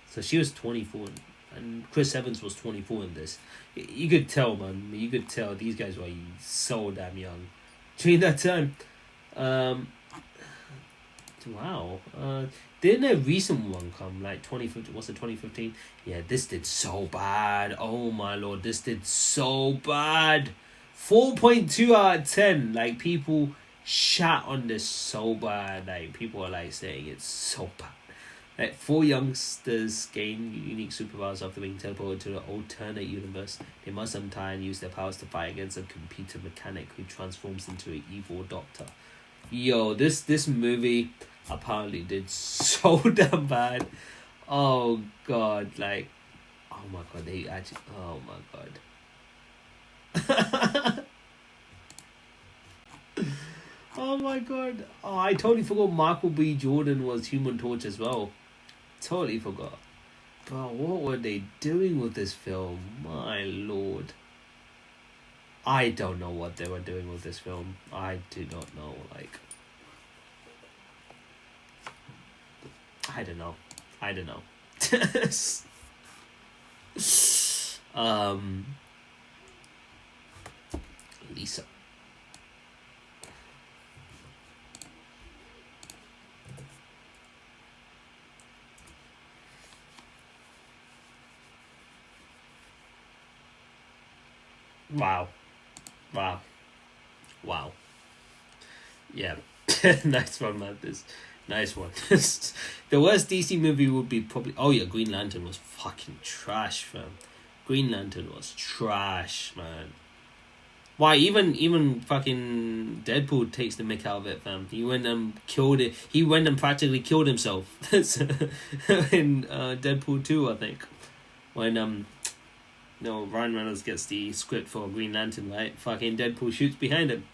So she was 24 and Chris Evans was 24 in this. You could tell, man. You could tell these guys were so damn young during that time. Wow. Didn't a recent one come, like 2015? Was it 2015? Yeah, this did so bad. Oh my lord, this did so bad. 4.2 out of 10. Like, people shat on this so bad. Like, people are like saying it's so bad. Like, 4 youngsters gain unique superpowers after being teleported to an alternate universe. They must untie and use their powers to fight against a computer mechanic who transforms into an evil doctor. Yo, this movie apparently did so damn bad. Oh god, like, oh my god, they actually, oh my god. Oh my god. Oh, I totally forgot Michael B. Jordan was Human Torch as well. Totally forgot. Bro, what were they doing with this film? My lord. I don't know what they were doing with this film. I do not know, like, I don't know. Lisa. Wow. Yeah. Nice one, man. Nice one. The worst DC movie would be probably... Oh, yeah, Green Lantern was fucking trash, fam. Green Lantern was trash, man. Why, even fucking Deadpool takes the mick out of it, fam. He went and killed it. He went and practically killed himself. In Deadpool 2, I think. When, Ryan Reynolds gets the script for Green Lantern, right? Fucking Deadpool shoots behind him.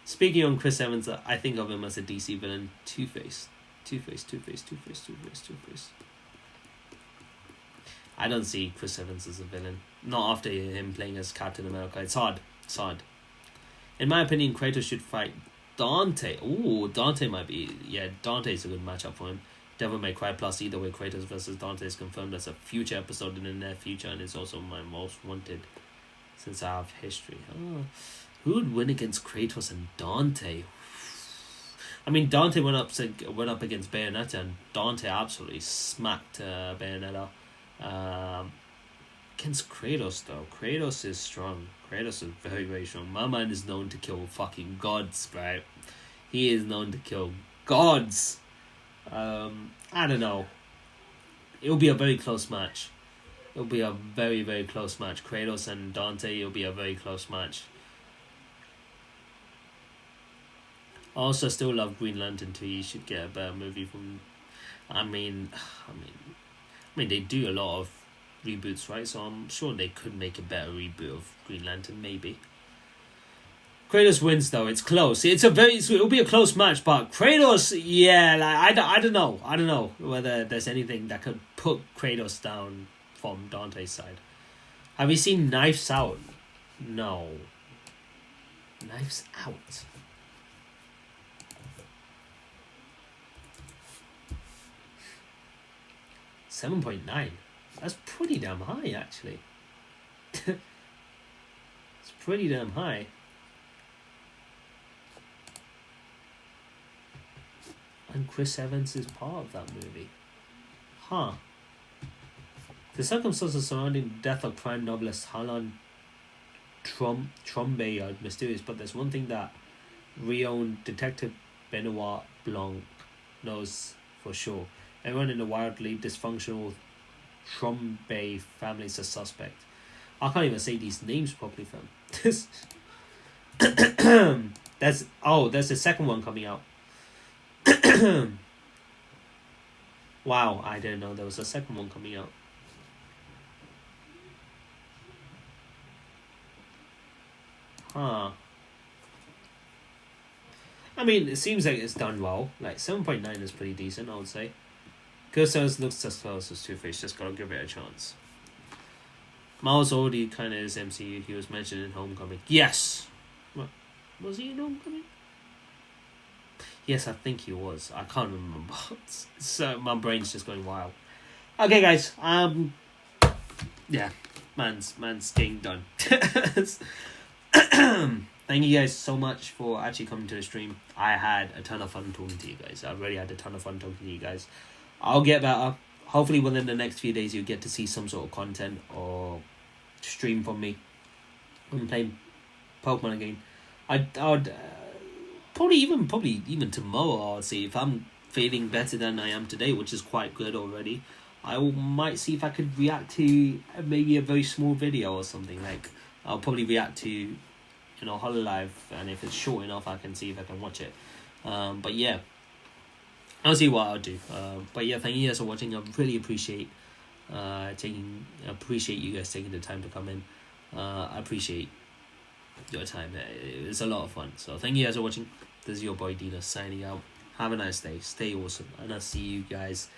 Speaking on Chris Evans, I think of him as a DC villain. Two-Face. I don't see Chris Evans as a villain. Not after him playing as Captain America. It's hard. In my opinion, Kratos should fight Dante. Ooh, Dante might be... Yeah, Dante's a good matchup for him. Devil May Cry Plus, either way, Kratos versus Dante is confirmed as a future episode in the near future, and it's also my most wanted since I have history. Oh, who would win against Kratos and Dante? I mean, Dante went up against Bayonetta, and Dante absolutely smacked Bayonetta. Against Kratos, though, Kratos is strong. Kratos is very, very strong. My man is known to kill fucking gods, right? He is known to kill gods. I don't know. It'll be a very close match. It'll be a very, very close match. Kratos and Dante, it'll be a very close match. I also still love Green Lantern 2. You should get a better movie from... I mean, they do a lot of reboots, right? So I'm sure they could make a better reboot of Green Lantern, maybe. Kratos wins though. It's close. It'll be a close match, but Kratos, yeah, like I don't know whether there's anything that could put Kratos down from Dante's side. Have you seen Knives Out? No. Knives Out. $7.9. That's pretty damn high, actually. It's pretty damn high. And Chris Evans is part of that movie. Huh. The circumstances surrounding the death of crime novelist Harlan Trombe are mysterious, but there's one thing that renowned detective Benoit Blanc knows for sure. Everyone in the wildly dysfunctional Trombe family is a suspect. I can't even say these names properly, fam. There's the second one coming out. Wow, I didn't know there was a second one coming out. Huh. I mean, it seems like it's done well. Like 7.9 is pretty decent, I would say. Cursors looks as close as Two-Face, just gotta give it a chance. Miles already kinda is MCU, he was mentioned in Homecoming. Yes! What? Was he in Homecoming? Yes, I think he was. I can't remember. So my brain's just going wild. Okay, guys. Yeah, man's getting done. Thank you guys so much for actually coming to the stream. I had a ton of fun talking to you guys. I really had a ton of fun talking to you guys. I'll get better. Hopefully within the next few days you'll get to see some sort of content or stream from me. I'm playing Pokemon again. I would probably even tomorrow I'll see if I'm feeling better than I am today, which is quite good already. I might see if I could react to maybe a very small video or something. Like I'll probably react to Hololive, and if it's short enough I can see if I can watch it. But yeah, I'll see what I'll do. But yeah, thank you guys for watching. I really appreciate you guys taking the time to come in. I appreciate your time. It's a lot of fun. So thank you guys for watching. This is your boy Dina signing out. Have a nice day. Stay awesome. And I'll see you guys